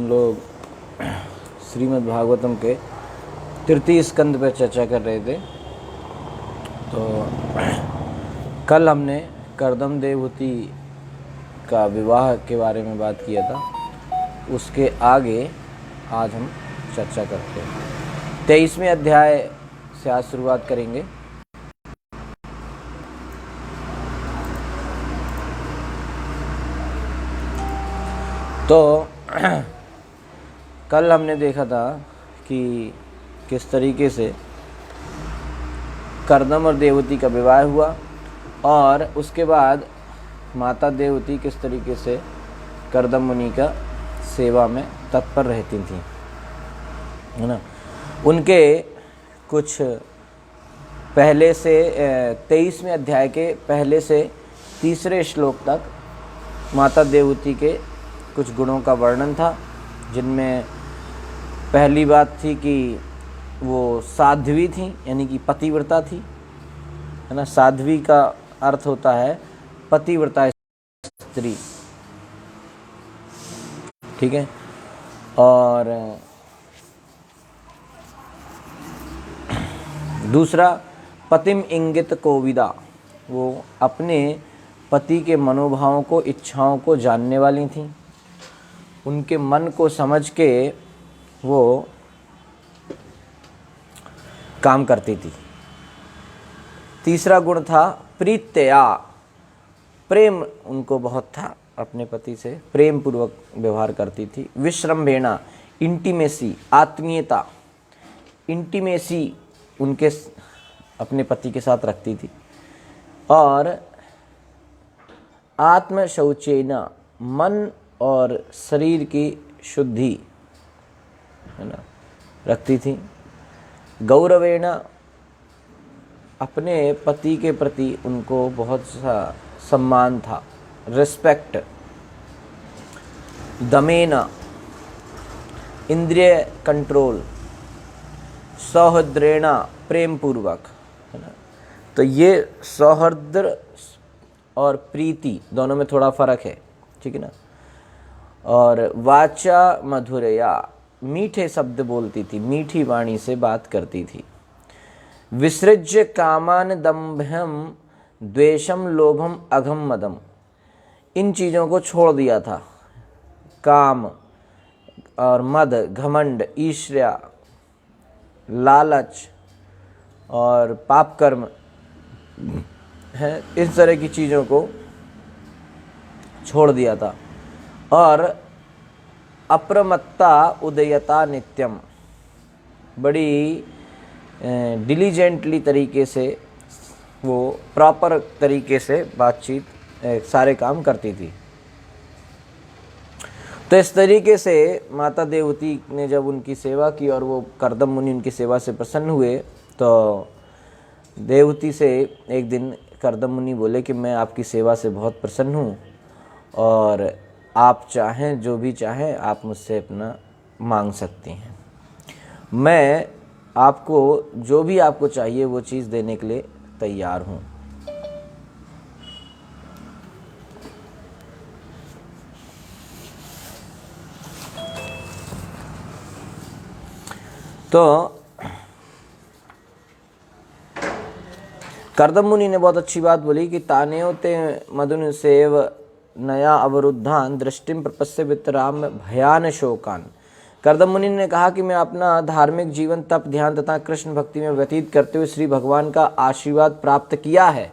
हम लोग श्रीमद् भागवतम के तृतीय स्कंद पर चर्चा कर रहे थे। तो कल हमने कर्दम देवहूति का विवाह के बारे में बात किया था। उसके आगे आज हम चर्चा करते हैं। 23वें अध्याय से आज शुरुआत करेंगे। तो कल हमने देखा था कि किस तरीके से कर्दम और देवहूति का विवाह हुआ और उसके बाद माता देवहूति किस तरीके से कर्दम मुनि का सेवा में तत्पर रहती थी, है ना। उनके कुछ पहले से 23वें अध्याय के पहले से तीसरे श्लोक तक माता देवहूति के कुछ गुणों का वर्णन था, जिनमें पहली बात थी कि वो साध्वी थी, यानी कि पतिव्रता थी, है ना। साध्वी का अर्थ होता है पतिव्रता स्त्री, ठीक है। और दूसरा पतिम इंगित कोविदा, वो अपने पति के मनोभावों को, इच्छाओं को जानने वाली थी। उनके मन को समझ के वो काम करती थी। तीसरा गुण था प्रीत्या, प्रेम उनको बहुत था, अपने पति से प्रेम पूर्वक व्यवहार करती थी। विश्रम्भेणा, इंटीमेसी, आत्मीयता, इंटीमेसी उनके अपने पति के साथ रखती थी। और आत्मशौचेना, मन और शरीर की शुद्धि, है ना, रखती थी। गौरवेण, अपने पति के प्रति उनको बहुत सा सम्मान था, रिस्पेक्ट। दमेन, इंद्रिय कंट्रोल। सौहृद्रेण, प्रेम पूर्वक, है ना। तो ये सौहृद और प्रीति दोनों में थोड़ा फर्क है, ठीक है ना। और वाचा मधुरया, मीठे शब्द बोलती थी, मीठी वाणी से बात करती थी। विसृज्य कामान दम्भम द्वेषम लोभम अघम मदम, इन चीज़ों को छोड़ दिया था। काम और मद, घमंड, ईर्ष्या, लालच और पाप कर्म है, इस तरह की चीज़ों को छोड़ दिया था। और अप्रमत्ता उदयता नित्यम, बड़ी डिलीजेंटली तरीके से वो प्रॉपर तरीके से बातचीत सारे काम करती थी। तो इस तरीके से माता देवहूति ने जब उनकी सेवा की और वो कर्दम मुनि उनकी सेवा से प्रसन्न हुए, तो देवहूति से एक दिन कर्दम मुनि बोले कि मैं आपकी सेवा से बहुत प्रसन्न हूँ और आप चाहें, जो भी चाहें आप मुझसे अपना मांग सकती हैं। मैं आपको जो भी आपको चाहिए वो चीज़ देने के लिए तैयार हूँ। तो कर्दम मुनि ने बहुत अच्छी बात बोली कि तानेव ते मधुन सेव नया अवरुद्धान दृष्टिम प्रपस्य वितराम भयान शोकान। कर्दम मुनि ने कहा कि मैं अपना धार्मिक जीवन, तप, ध्यान तथा कृष्ण भक्ति में व्यतीत करते हुए श्री भगवान का आशीर्वाद प्राप्त किया है।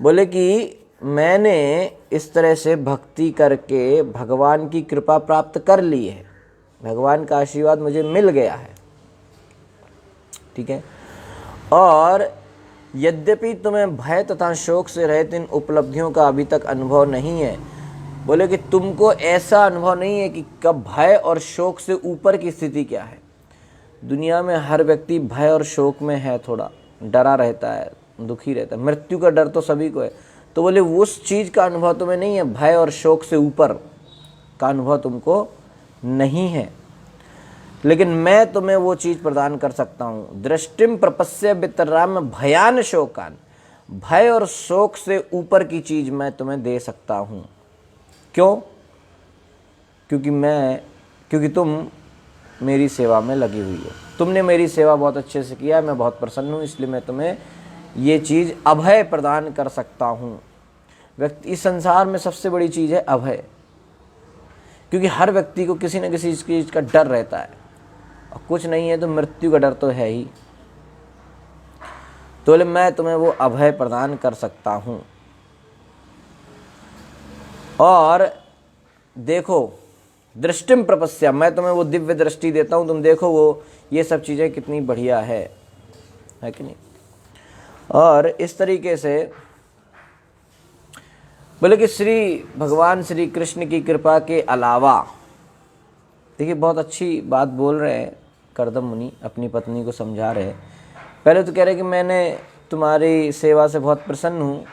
बोले कि मैंने इस तरह से भक्ति करके भगवान की कृपा प्राप्त कर ली है, भगवान का आशीर्वाद मुझे मिल गया है, ठीक है। और यद्यपि तुम्हें भय तथा शोक से रहित इन उपलब्धियों का अभी तक अनुभव नहीं है। बोले कि तुमको ऐसा अनुभव नहीं है कि कब भय और शोक से ऊपर की स्थिति क्या है। दुनिया में हर व्यक्ति भय और शोक में है, थोड़ा डरा रहता है, दुखी रहता है। मृत्यु का डर तो सभी को है। तो बोले उस चीज़ का अनुभव तुम्हें नहीं है, भय और शोक से ऊपर का अनुभव तुमको नहीं है, लेकिन मैं तुम्हें वो चीज़ प्रदान कर सकता हूँ। दृष्टिम प्रपस्य वितराम भयान शोकान, भय और शोक से ऊपर की चीज़ मैं तुम्हें दे सकता हूँ। क्यों? क्योंकि मैं क्योंकि तुम मेरी सेवा में लगी हुई हो। तुमने मेरी सेवा बहुत अच्छे से किया है, मैं बहुत प्रसन्न हूँ, इसलिए मैं तुम्हें ये चीज़ अभय प्रदान कर सकता हूँ। व्यक्ति, इस संसार में सबसे बड़ी चीज़ है अभय, क्योंकि हर व्यक्ति को किसी न किसी चीज़ का डर रहता है, और कुछ नहीं है तो मृत्यु का डर तो है ही। तो बोले मैं तुम्हें वो अभय प्रदान कर सकता हूँ। और देखो, दृष्टिम प्रपस्या, मैं तुम्हें वो दिव्य दृष्टि देता हूँ, तुम देखो वो ये सब चीज़ें कितनी बढ़िया है कि नहीं। और इस तरीके से बोले कि श्री भगवान श्री कृष्ण की कृपा के अलावा, देखिए बहुत अच्छी बात बोल रहे हैं कर्दम मुनि, अपनी पत्नी को समझा रहे हैं। पहले तो कह रहे कि मैंने तुम्हारी सेवा से बहुत प्रसन्न हूँ,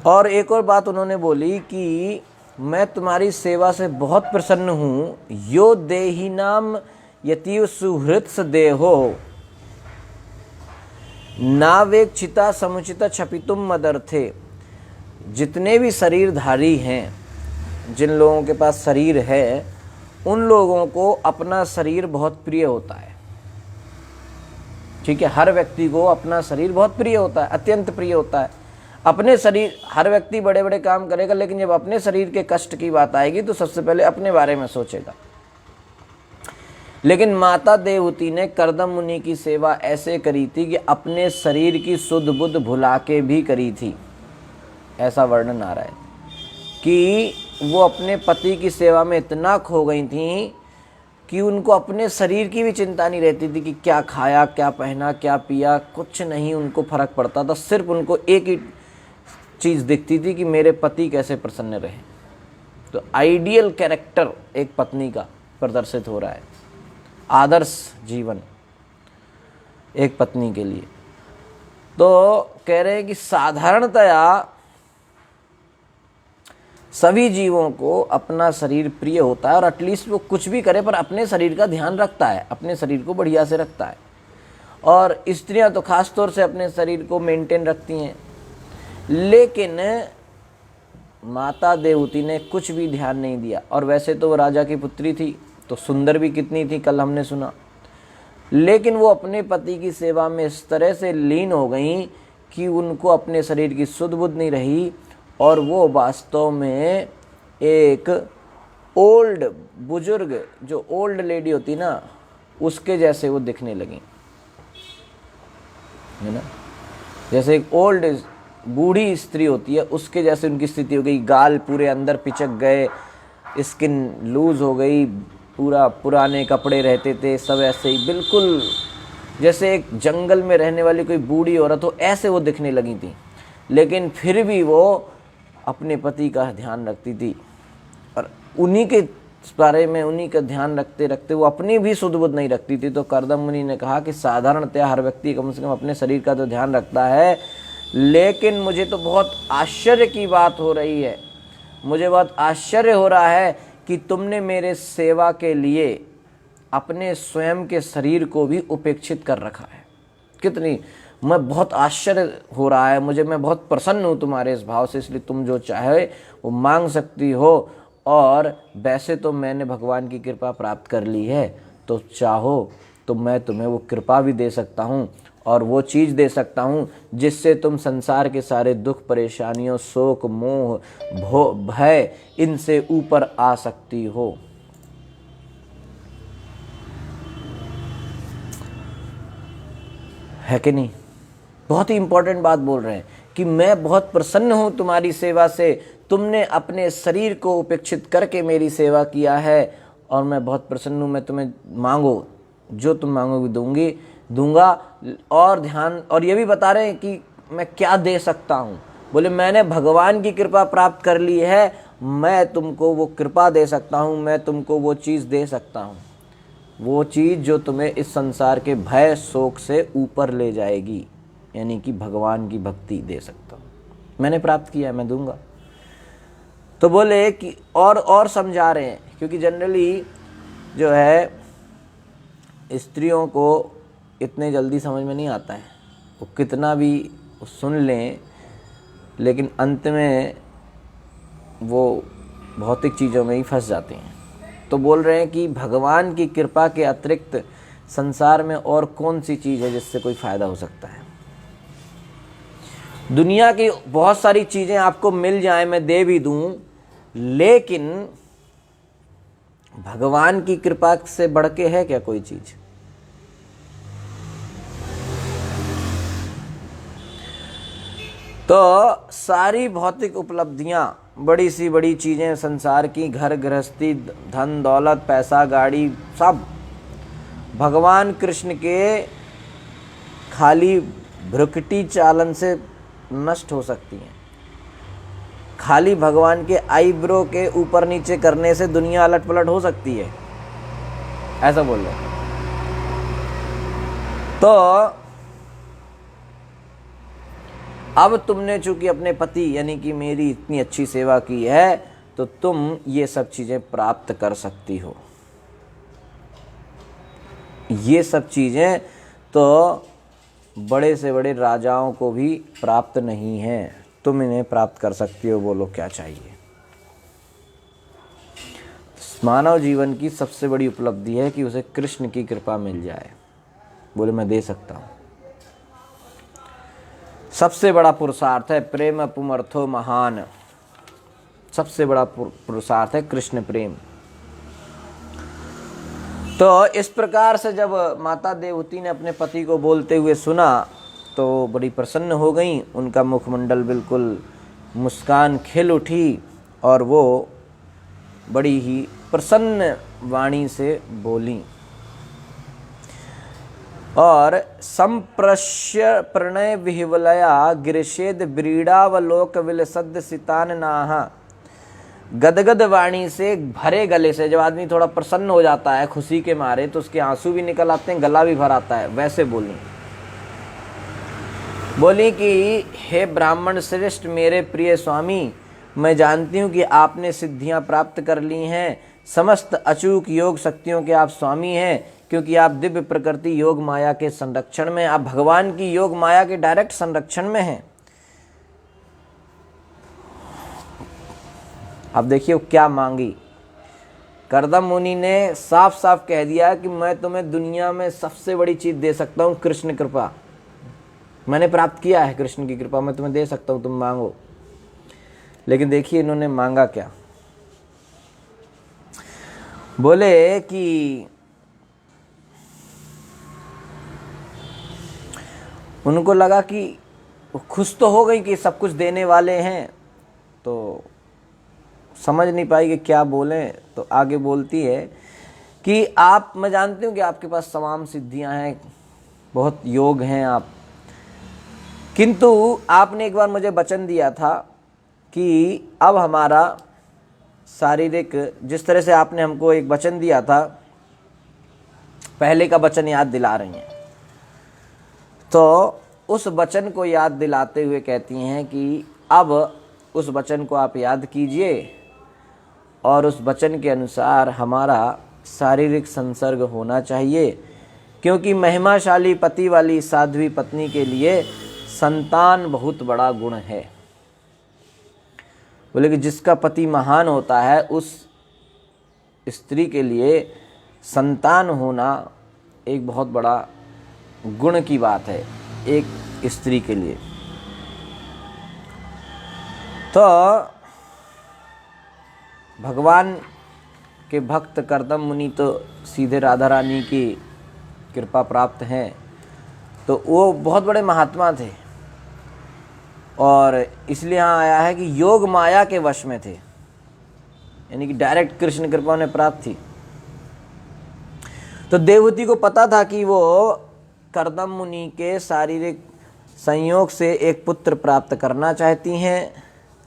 और एक और बात उन्होंने बोली कि मैं तुम्हारी सेवा से बहुत प्रसन्न हूँ। यो देही नाम यतीव सुहृत्स देहो नावेक्षिता समुचिता छपितुम मदर्थे। जितने भी शरीरधारी हैं, जिन लोगों के पास शरीर है, उन लोगों को अपना शरीर बहुत प्रिय होता है। ठीक है, हर व्यक्ति को अपना शरीर बहुत प्रिय होता है, अत्यंत प्रिय होता है। अपने शरीर, हर व्यक्ति बड़े बड़े काम करेगा, लेकिन जब अपने शरीर के कष्ट की बात आएगी तो सबसे पहले अपने बारे में सोचेगा। लेकिन माता देवहूति ने कर्दम मुनि की सेवा ऐसे करी थी कि अपने शरीर की सुध बुध भुला के भी करी थी। ऐसा वर्णन आ रहा है कि वो अपने पति की सेवा में इतना खो गई थी कि उनको अपने शरीर की भी चिंता नहीं रहती थी कि क्या खाया, क्या पहना, क्या पिया, कुछ नहीं उनको फर्क पड़ता था। सिर्फ उनको एक ही चीज़ दिखती थी कि मेरे पति कैसे प्रसन्न रहे। तो आइडियल कैरेक्टर एक पत्नी का प्रदर्शित हो रहा है, आदर्श जीवन एक पत्नी के लिए। तो कह रहे हैं कि साधारणतया सभी जीवों को अपना शरीर प्रिय होता है, और एटलीस्ट वो कुछ भी करे पर अपने शरीर का ध्यान रखता है, अपने शरीर को बढ़िया से रखता है। और स्त्रियां तो खास तौर से अपने शरीर को मेंटेन रखती हैं। लेकिन माता देवहूति ने कुछ भी ध्यान नहीं दिया। और वैसे तो वो राजा की पुत्री थी, तो सुंदर भी कितनी थी, कल हमने सुना। लेकिन वो अपने पति की सेवा में इस तरह से लीन हो गई कि उनको अपने शरीर की सुध बुध नहीं रही, और वो वास्तव में एक ओल्ड बुजुर्ग, जो ओल्ड लेडी होती ना, उसके जैसे वो दिखने लगी, है ना। जैसे एक ओल्ड बूढ़ी स्त्री होती है, उसके जैसे उनकी स्थिति हो गई। गाल पूरे अंदर पिचक गए, स्किन लूज हो गई, पूरा पुराने कपड़े रहते थे, सब ऐसे ही बिल्कुल जैसे एक जंगल में रहने वाली कोई बूढ़ी औरत हो, ऐसे वो दिखने लगी थी। लेकिन फिर भी वो अपने पति का ध्यान रखती थी, और उन्हीं के बारे में, उन्हीं का ध्यान रखते रखते वो अपनी भी सुध बुध नहीं रखती थी। तो कर्दम मुनि ने कहा कि साधारणतया हर व्यक्ति कम से कम अपने शरीर का तो ध्यान रखता है, लेकिन मुझे तो बहुत आश्चर्य की बात हो रही है, मुझे बहुत आश्चर्य हो रहा है कि तुमने मेरे सेवा के लिए अपने स्वयं के शरीर को भी उपेक्षित कर रखा है। कितनी, मैं बहुत आश्चर्य हो रहा है मुझे, मैं बहुत प्रसन्न हूँ तुम्हारे इस भाव से, इसलिए तुम जो चाहे वो मांग सकती हो। और वैसे तो मैंने भगवान की कृपा प्राप्त कर ली है, तो चाहो तो मैं तुम्हें वो कृपा भी दे सकता हूँ, और वो चीज़ दे सकता हूँ जिससे तुम संसार के सारे दुख, परेशानियों, शोक, मोह, भय, इनसे ऊपर आ सकती हो। है कि नहीं। बहुत ही इंपॉर्टेंट बात बोल रहे हैं कि मैं बहुत प्रसन्न हूँ तुम्हारी सेवा से, तुमने अपने शरीर को उपेक्षित करके मेरी सेवा किया है, और मैं बहुत प्रसन्न हूँ। मैं तुम्हें मांगो, जो तुम मांगोगी दूंगा। और ध्यान, और ये भी बता रहे हैं कि मैं क्या दे सकता हूँ। बोले मैंने भगवान की कृपा प्राप्त कर ली है, मैं तुमको वो कृपा दे सकता हूँ, मैं तुमको वो चीज़ दे सकता हूँ, वो चीज़ जो तुम्हें इस संसार के भय शोक से ऊपर ले जाएगी, यानी कि भगवान की भक्ति दे सकता हूँ, मैंने प्राप्त किया है, मैं दूंगा। तो बोले कि और समझा रहे हैं, क्योंकि जनरली जो है स्त्रियों को इतने जल्दी समझ में नहीं आता है, वो कितना भी सुन लें, लेकिन अंत में वो भौतिक चीज़ों में ही फंस जाते हैं। तो बोल रहे हैं कि भगवान की कृपा के अतिरिक्त संसार में और कौन सी चीज़ है जिससे कोई फ़ायदा हो सकता है। दुनिया की बहुत सारी चीज़ें आपको मिल जाएं, मैं दे भी दूं, लेकिन भगवान की कृपा से बढ़ के है क्या कोई चीज़? तो सारी भौतिक उपलब्धियां, बड़ी सी बड़ी चीज़ें संसार की, घर गृहस्थी, धन दौलत, पैसा, गाड़ी, सब भगवान कृष्ण के खाली भ्रुकुटी चालन से नष्ट हो सकती हैं। खाली भगवान के आईब्रो के ऊपर नीचे करने से दुनिया अलट पलट हो सकती है, ऐसा बोल रहे हैं। तो अब तुमने चूंकि अपने पति यानी कि मेरी इतनी अच्छी सेवा की है, तो तुम ये सब चीजें प्राप्त कर सकती हो। ये सब चीजें तो बड़े से बड़े राजाओं को भी प्राप्त नहीं है, तुम इन्हें प्राप्त कर सकती हो। बोलो क्या चाहिए? मानव जीवन की सबसे बड़ी उपलब्धि है कि उसे कृष्ण की कृपा मिल जाए। बोले मैं दे सकता हूं। सबसे बड़ा पुरुषार्थ है प्रेम पुमर्थो महान। सबसे बड़ा पुरुषार्थ है कृष्ण प्रेम। तो इस प्रकार से जब माता देवहूति ने अपने पति को बोलते हुए सुना तो बड़ी प्रसन्न हो गई। उनका मुखमंडल बिल्कुल मुस्कान खिल उठी और वो बड़ी ही प्रसन्न वाणी से बोली और संप्रश्य प्रणय विह्वलया गिरिशेद ब्रीडावलोक विलसद सितान नाहा। गदगद वाणी से, भरे गले से, जब आदमी थोड़ा प्रसन्न हो जाता है खुशी के मारे तो उसके आंसू भी निकल आते हैं, गला भी भर आता है, वैसे बोली कि हे ब्राह्मण श्रेष्ठ, मेरे प्रिय स्वामी, मैं जानती हूँ कि आपने सिद्धियां प्राप्त कर ली हैं, समस्त अचूक योग शक्तियों के आप स्वामी हैं, क्योंकि आप दिव्य प्रकृति योग माया के संरक्षण में, आप भगवान की योग माया के डायरेक्ट संरक्षण में हैं। अब देखिए वो क्या मांगी। कर्दम मुनि ने साफ साफ कह दिया कि मैं तुम्हें दुनिया में सबसे बड़ी चीज दे सकता हूँ, कृष्ण कृपा। मैंने प्राप्त किया है कृष्ण की कृपा, मैं तुम्हें दे सकता हूँ, तुम मांगो। लेकिन देखिए इन्होंने मांगा क्या। बोले कि उनको लगा कि खुश तो हो गई कि सब कुछ देने वाले हैं, तो समझ नहीं पाई कि क्या बोलें। तो आगे बोलती है कि आप, मैं जानती हूँ कि आपके पास तमाम सिद्धियां हैं, बहुत योग हैं आप, किंतु आपने एक बार मुझे वचन दिया था कि अब हमारा शारीरिक, जिस तरह से आपने हमको एक वचन दिया था, पहले का वचन याद दिला रही हैं। तो उस वचन को याद दिलाते हुए कहती हैं कि अब उस वचन को आप याद कीजिए और उस वचन के अनुसार हमारा शारीरिक संसर्ग होना चाहिए, क्योंकि महिमाशाली पति वाली साध्वी पत्नी के लिए संतान बहुत बड़ा गुण है। बोले कि जिसका पति महान होता है उस स्त्री के लिए संतान होना एक बहुत बड़ा गुण की बात है एक स्त्री के लिए। तो भगवान के भक्त कर्दम मुनि तो सीधे राधा रानी की कृपा प्राप्त हैं, तो वो बहुत बड़े महात्मा थे और इसलिए यहाँ आया है कि योग माया के वश में थे, यानी कि डायरेक्ट कृष्ण कृपा उन्हें प्राप्त थी। तो देवहूति को पता था कि वो कर्दम मुनि के शारीरिक संयोग से एक पुत्र प्राप्त करना चाहती हैं,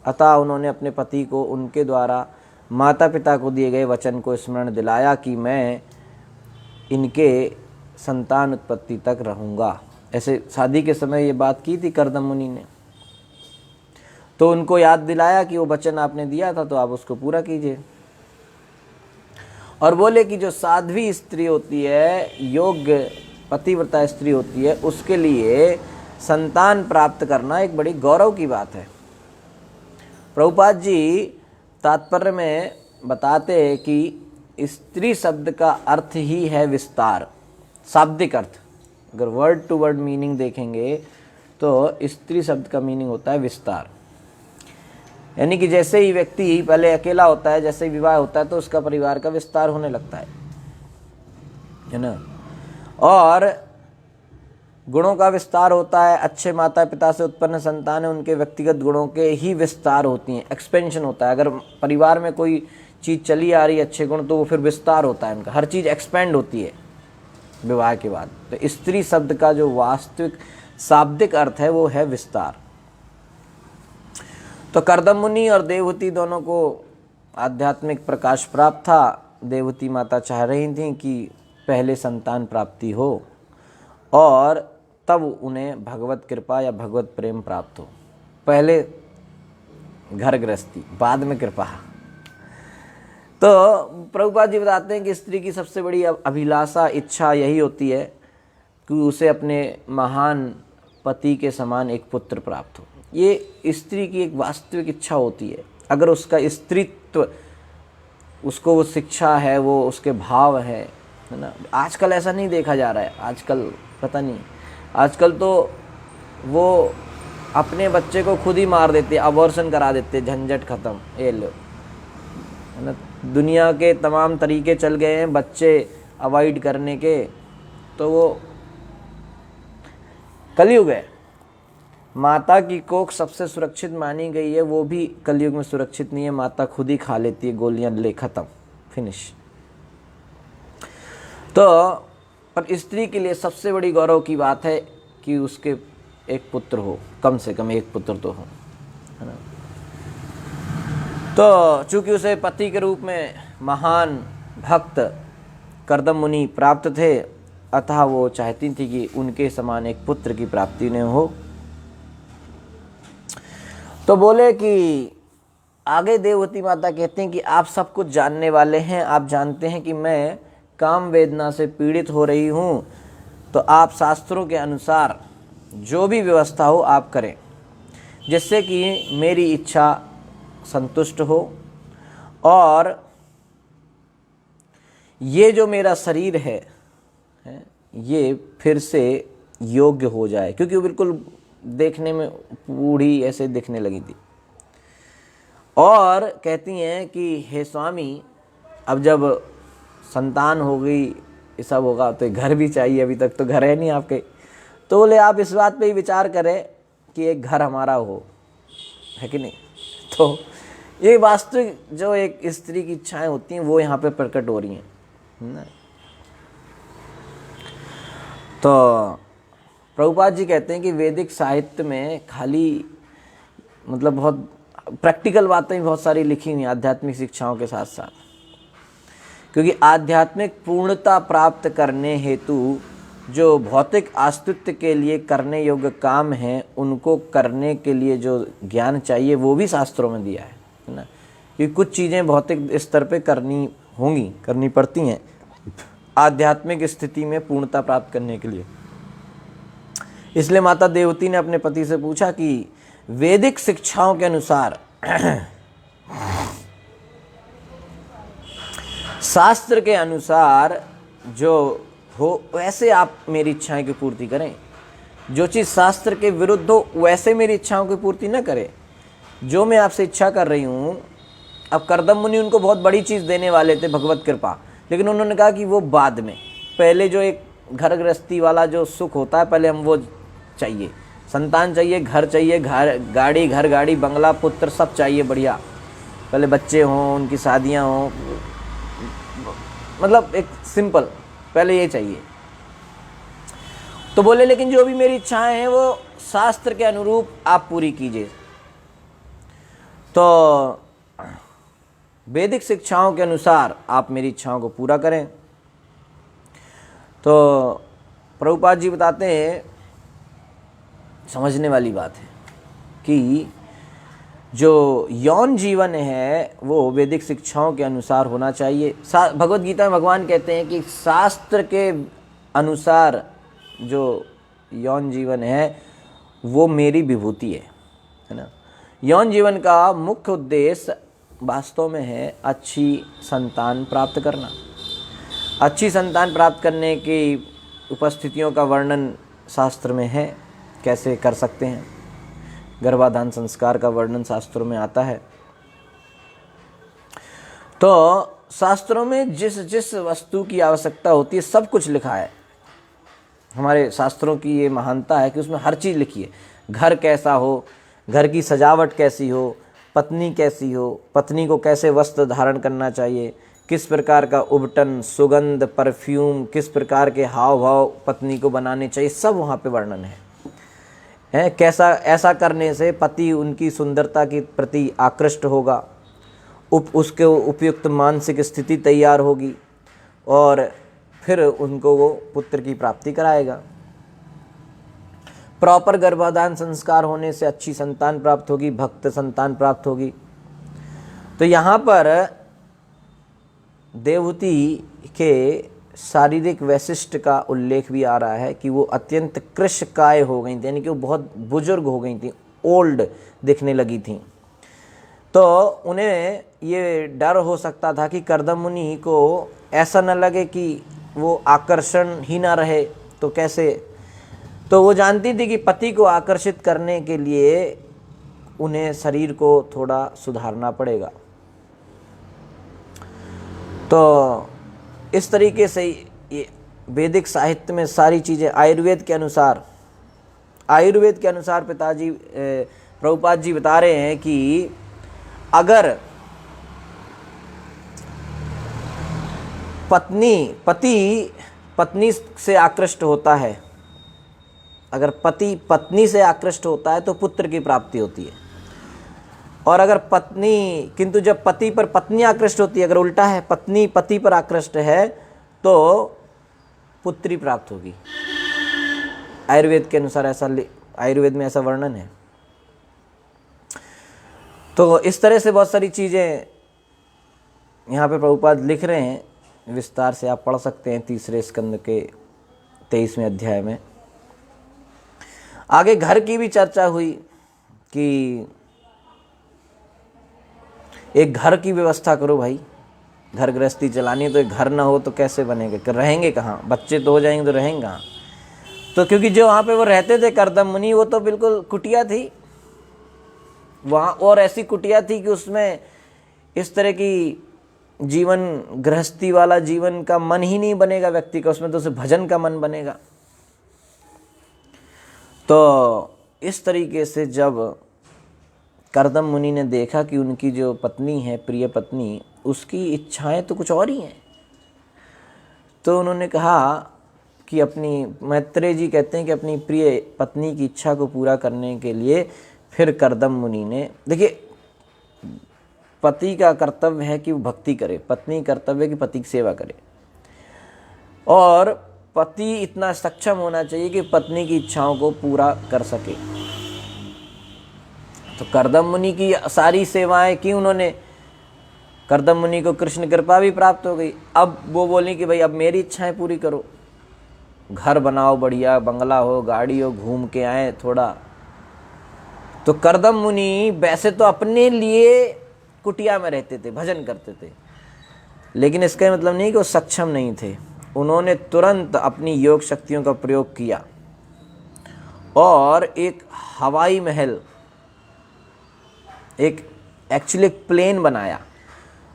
अतः उन्होंने अपने पति को उनके द्वारा माता पिता को दिए गए वचन को स्मरण दिलाया कि मैं इनके संतान उत्पत्ति तक रहूँगा। ऐसे शादी के समय ये बात की थी कर्दम मुनि ने, तो उनको याद दिलाया कि वो वचन आपने दिया था तो आप उसको पूरा कीजिए। और बोले कि जो साध्वी स्त्री होती है, योग्य पतिव्रता स्त्री होती है, उसके लिए संतान प्राप्त करना एक बड़ी गौरव की बात है। प्रभुपाद जी तात्पर्य में बताते हैं कि स्त्री शब्द का अर्थ ही है विस्तार, शाब्दिक अर्थ। अगर वर्ड टू वर्ड मीनिंग देखेंगे तो स्त्री शब्द का मीनिंग होता है विस्तार। यानी कि जैसे ही व्यक्ति पहले अकेला होता है, जैसे ही विवाह होता है तो उसका परिवार का विस्तार होने लगता है ना। और गुणों का विस्तार होता है, अच्छे माता पिता से उत्पन्न संतान है, उनके व्यक्तिगत गुणों के ही विस्तार होती हैं, एक्सपेंशन होता है। अगर परिवार में कोई चीज़ चली आ रही है अच्छे गुण, तो वो फिर विस्तार होता है उनका, हर चीज़ एक्सपेंड होती है विवाह के बाद। तो स्त्री शब्द का जो वास्तविक शाब्दिक अर्थ है वो है विस्तार। तो कर्दम मुनि और देवहूति दोनों को आध्यात्मिक प्रकाश प्राप्त था। देवहूति माता चाह रही थी कि पहले संतान प्राप्ति हो और तब उन्हें भगवत कृपा या भगवत प्रेम प्राप्त हो। पहले घर गृहस्थी, बाद में कृपा। तो प्रभुपाद जी बताते हैं कि स्त्री की सबसे बड़ी अभिलाषा, इच्छा यही होती है कि उसे अपने महान पति के समान एक पुत्र प्राप्त हो। ये स्त्री की एक वास्तविक इच्छा होती है। अगर उसका स्त्रीत्व, उसको वो शिक्षा है, वो उसके भाव है ना। आजकल ऐसा नहीं देखा जा रहा है। आजकल पता नहीं, आजकल तो वो अपने बच्चे को खुद ही मार देते, अबॉर्शन करा देते, झंझट खत्म। ये लो है ना, दुनिया के तमाम तरीके चल गए हैं बच्चे अवॉइड करने के। तो वो कलयुग है। माता की कोख सबसे सुरक्षित मानी गई है, वो भी कलयुग में सुरक्षित नहीं है। माता खुद ही खा लेती है गोलियां, ले खत्म, फिनिश। तो पर स्त्री के लिए सबसे बड़ी गौरव की बात है कि उसके एक पुत्र हो, कम से कम एक पुत्र तो हो, है ना। तो चूंकि उसे पति के रूप में महान भक्त कर्दम मुनि प्राप्त थे, अतः वो चाहती थी कि उनके समान एक पुत्र की प्राप्ति न हो। तो बोले कि आगे देवहूति माता कहती हैं कि आप सब कुछ जानने वाले हैं, आप जानते हैं कि मैं काम वेदना से पीड़ित हो रही हूँ, तो आप शास्त्रों के अनुसार जो भी व्यवस्था हो आप करें, जिससे कि मेरी इच्छा संतुष्ट हो और ये जो मेरा शरीर है ये फिर से योग्य हो जाए। क्योंकि वो बिल्कुल देखने में बूढ़ी ऐसे दिखने लगी थी। और कहती हैं कि हे स्वामी, अब जब संतान हो गई, ये सब होगा, तो घर भी चाहिए। अभी तक तो घर है नहीं आपके। तो बोले आप इस बात पे ही विचार करें कि एक घर हमारा हो, है कि नहीं। तो ये वास्तविक जो एक स्त्री की इच्छाएं होती हैं वो यहाँ पे प्रकट हो रही हैं ना। तो प्रभुपाद जी कहते हैं कि वैदिक साहित्य में खाली मतलब बहुत प्रैक्टिकल बातें बहुत सारी लिखी हुई हैं आध्यात्मिक शिक्षाओं के साथ साथ। क्योंकि आध्यात्मिक पूर्णता प्राप्त करने हेतु जो भौतिक अस्तित्व के लिए करने योग्य काम हैं, उनको करने के लिए जो ज्ञान चाहिए वो भी शास्त्रों में दिया है ना। कि कुछ चीज़ें भौतिक स्तर पे करनी होंगी, करनी पड़ती हैं आध्यात्मिक स्थिति में पूर्णता प्राप्त करने के लिए। इसलिए माता देवहूति ने अपने पति से पूछा कि वैदिक शिक्षाओं के अनुसार शास्त्र के अनुसार जो हो वैसे आप मेरी इच्छाएं की पूर्ति करें। जो चीज़ शास्त्र के विरुद्ध हो वैसे मेरी इच्छाओं की पूर्ति न करें। जो मैं आपसे इच्छा कर रही हूँ, अब कर्दम मुनि उनको बहुत बड़ी चीज़ देने वाले थे, भगवत कृपा, लेकिन उन्होंने कहा कि वो बाद में, पहले जो एक घर गृहस्थी वाला जो सुख होता है पहले हम वो चाहिए। संतान चाहिए, घर चाहिए, घर गाड़ी बंगला पुत्र सब चाहिए बढ़िया। पहले बच्चे हों, उनकी शादियाँ हों, मतलब एक सिंपल पहले ये चाहिए। तो बोले लेकिन जो भी मेरी इच्छाएं हैं वो शास्त्र के अनुरूप आप पूरी कीजिए। तो वैदिक शिक्षाओं के अनुसार आप मेरी इच्छाओं को पूरा करें। तो प्रभुपाद जी बताते हैं, समझने वाली बात है कि जो यौन जीवन है वो वैदिक शिक्षाओं के अनुसार होना चाहिए। भगवत गीता में भगवान कहते हैं कि शास्त्र के अनुसार जो यौन जीवन है वो मेरी विभूति है ना। यौन जीवन का मुख्य उद्देश्य वास्तव में है अच्छी संतान प्राप्त करना। अच्छी संतान प्राप्त करने की उपस्थितियों का वर्णन शास्त्र में है, कैसे कर सकते हैं। गर्भाधान संस्कार का वर्णन शास्त्रों में आता है। तो शास्त्रों में जिस जिस वस्तु की आवश्यकता होती है सब कुछ लिखा है। हमारे शास्त्रों की ये महानता है कि उसमें हर चीज़ लिखी है। घर कैसा हो, घर की सजावट कैसी हो, पत्नी कैसी हो, पत्नी को कैसे वस्त्र धारण करना चाहिए, किस प्रकार का उबटन, सुगंध, परफ्यूम, किस प्रकार के हाव भाव पत्नी को बनाने चाहिए, सब वहाँ पे वर्णन है। कैसा ऐसा करने से पति उनकी सुंदरता के प्रति आकृष्ट होगा, उसके उपयुक्त मानसिक स्थिति तैयार होगी और फिर उनको वो पुत्र की प्राप्ति कराएगा। प्रॉपर गर्भाधान संस्कार होने से अच्छी संतान प्राप्त होगी, भक्त संतान प्राप्त होगी। तो यहाँ पर देवहूति के शारीरिक वैशिष्ट का उल्लेख भी आ रहा है कि वो अत्यंत कृशकाय हो गई थी, यानी कि वो बहुत बुजुर्ग हो गई थी, ओल्ड दिखने लगी थी। तो उन्हें ये डर हो सकता था कि कर्दम मुनि को ऐसा न लगे कि वो आकर्षण ही ना रहे, तो कैसे। तो वो जानती थी कि पति को आकर्षित करने के लिए उन्हें शरीर को थोड़ा सुधारना पड़ेगा। तो इस तरीके से ये वैदिक साहित्य में सारी चीज़ें आयुर्वेद के अनुसार पिताजी प्रभुपाद जी बता रहे हैं कि अगर पति पत्नी से आकृष्ट होता है, अगर पति पत्नी से आकृष्ट होता है तो पुत्र की प्राप्ति होती है। और अगर किंतु जब पति पर पत्नी आकृष्ट होती है, अगर उल्टा है, पत्नी पति पर आकृष्ट है तो पुत्री प्राप्त होगी। आयुर्वेद के अनुसार आयुर्वेद में ऐसा वर्णन है। तो इस तरह से बहुत सारी चीज़ें यहाँ पे प्रभुपाद लिख रहे हैं, विस्तार से आप पढ़ सकते हैं 3 स्कंद के 23वें अध्याय में। आगे घर की भी चर्चा हुई कि एक घर की व्यवस्था करो भाई, घर गृहस्थी चलानी है तो एक घर ना हो तो कैसे बनेगा, रहेंगे कहाँ, बच्चे तो हो जाएंगे तो रहेंगे कहाँ। तो क्योंकि जो वहाँ पे वो रहते थे कर्दम मुनि, वो तो बिल्कुल कुटिया थी वहाँ, और ऐसी कुटिया थी कि उसमें इस तरह की जीवन, गृहस्थी वाला जीवन का मन ही नहीं बनेगा व्यक्ति का, उसमें तो सिर्फ भजन का मन बनेगा। तो इस तरीके से जब कर्दम मुनि ने देखा कि उनकी जो पत्नी है, प्रिय पत्नी, उसकी इच्छाएं तो कुछ और ही हैं, तो उन्होंने कहा कि मैत्रेय जी कहते हैं कि अपनी प्रिय पत्नी की इच्छा को पूरा करने के लिए फिर कर्दम मुनि ने, देखिए पति का कर्तव्य है कि वो भक्ति करे, पत्नी कर्तव्य है कि पति की सेवा करे, और पति इतना सक्षम होना चाहिए कि पत्नी की इच्छाओं को पूरा कर सके। तो कर्दम मुनि की सारी सेवाएं की उन्होंने, कर्दम मुनि को कृष्ण कृपा भी प्राप्त हो गई। अब वो बोली कि भाई अब मेरी इच्छाएं पूरी करो, घर बनाओ, बढ़िया बंगला हो, गाड़ी हो, घूम के आए थोड़ा। तो कर्दम मुनि वैसे तो अपने लिए कुटिया में रहते थे, भजन करते थे, लेकिन इसका मतलब नहीं कि वो सक्षम नहीं थे। उन्होंने तुरंत अपनी योग शक्तियों का प्रयोग किया और एक हवाई महल, एक्चुअली एक प्लेन बनाया,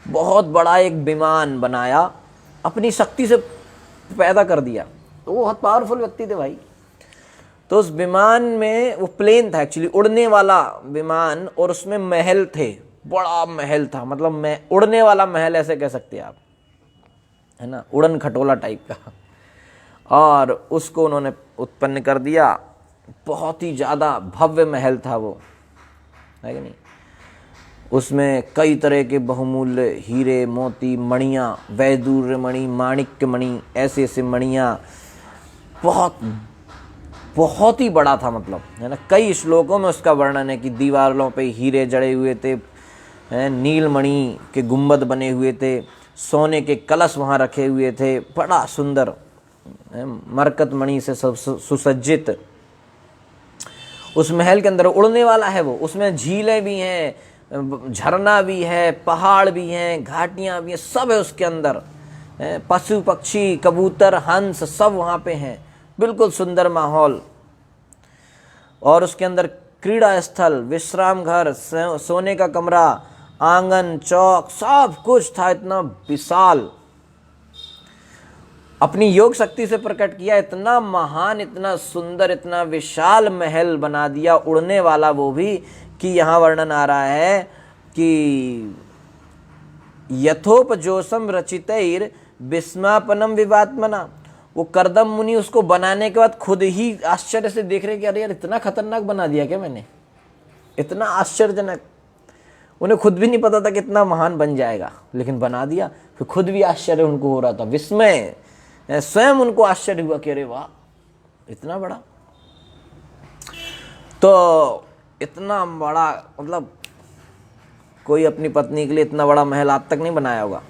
बहुत बड़ा एक विमान बनाया, अपनी शक्ति से पैदा कर दिया। तो वो बहुत पावरफुल व्यक्ति थे भाई। तो उस विमान में, वो प्लेन था एक्चुअली, उड़ने वाला विमान, और उसमें महल थे, बड़ा महल था, मतलब उड़ने वाला महल ऐसे कह सकते हैं आप, है ना, उड़न खटोला टाइप का। और उसको उन्होंने उत्पन्न कर दिया, बहुत ही ज़्यादा भव्य महल था वो, है कि नहीं। उसमें कई तरह के बहुमूल्य हीरे, मोती, मणियाँ, वैदूर्य मणि, माणिक्य मणि, ऐसे ऐसे मणियाँ, बहुत ही बड़ा था, मतलब, है ना। कई श्लोकों में उसका वर्णन है कि दीवारों पे हीरे जड़े हुए थे, नीलमणि के गुंबद बने हुए थे, सोने के कलश वहाँ रखे हुए थे, बड़ा सुंदर, मरकत मणि से सुसज्जित। उस महल के अंदर उड़ने वाला है वो, उसमें झीलें भी हैं, झरना भी है, पहाड़ भी हैं, घाटियां भी हैं, सब है उसके अंदर। पशु पक्षी, कबूतर, हंस सब वहाँ पे हैं, बिल्कुल सुंदर माहौल। और उसके अंदर क्रीड़ा स्थल, विश्राम घर, सोने का कमरा, आंगन, चौक, सब कुछ था, इतना विशाल। अपनी योग शक्ति से प्रकट किया, इतना महान, इतना सुंदर, इतना विशाल महल बना दिया, उड़ने वाला वो भी, कि यहाँ वर्णन आ रहा है कि यथोपजोषम रचितैर विस्मापनम विवात्मना। वो कर्दम मुनि उसको बनाने के बाद खुद ही आश्चर्य से देख रहे कि अरे यार इतना खतरनाक बना दिया क्या मैंने, इतना आश्चर्यजनक। उन्हें खुद भी नहीं पता था कि इतना महान बन जाएगा, लेकिन बना दिया। फिर खुद भी आश्चर्य उनको हो रहा था, विस्मय, स्वयं उनको आश्चर्य हुआ कि अरे वाह इतना बड़ा। तो इतना बड़ा, मतलब कोई अपनी पत्नी के लिए इतना बड़ा महल आज तक नहीं बनाया होगा।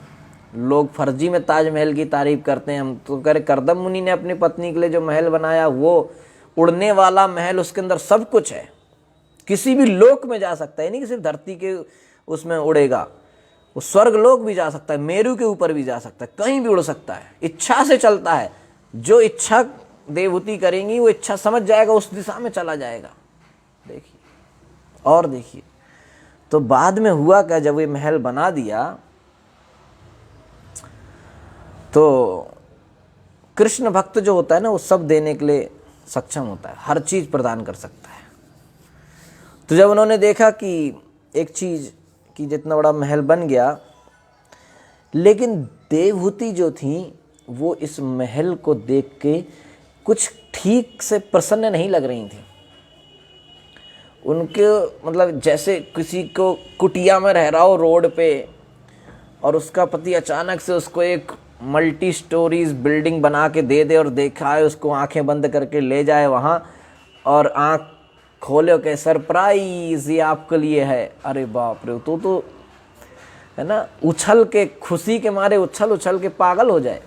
लोग फर्जी में ताजमहल की तारीफ करते हैं, हम तो कह रहे कर्दम मुनि ने अपनी पत्नी के लिए जो महल बनाया वो उड़ने वाला महल, उसके अंदर सब कुछ है, किसी भी लोक में जा सकता है, नहीं कि सिर्फ धरती के उसमें उड़ेगा, वो स्वर्ग लोक भी जा सकता है, मेरू के ऊपर भी जा सकता है, कहीं भी उड़ सकता है, इच्छा से चलता है। जो इच्छा देवहूति करेंगी वो इच्छा समझ जाएगा, उस दिशा में चला जाएगा। देखिए और देखिए, तो बाद में हुआ क्या, जब ये महल बना दिया तो कृष्ण भक्त जो होता है ना, वो सब देने के लिए सक्षम होता है, हर चीज प्रदान कर सकता है। तो जब उन्होंने देखा कि एक चीज कि जितना बड़ा महल बन गया, लेकिन देवहूति जो थी वो इस महल को देख के कुछ ठीक से प्रसन्न नहीं लग रही थी। उनके मतलब जैसे किसी को कुटिया में रह रहा हो रोड पे, और उसका पति अचानक से उसको एक मल्टी स्टोरीज बिल्डिंग बना के दे दे, और देखा है उसको आंखें बंद करके ले जाए वहाँ, और आंख खोले के सरप्राइज ये आपके लिए है। अरे बाप रे, तो है ना, उछल के खुशी के मारे उछल उछल के पागल हो जाए।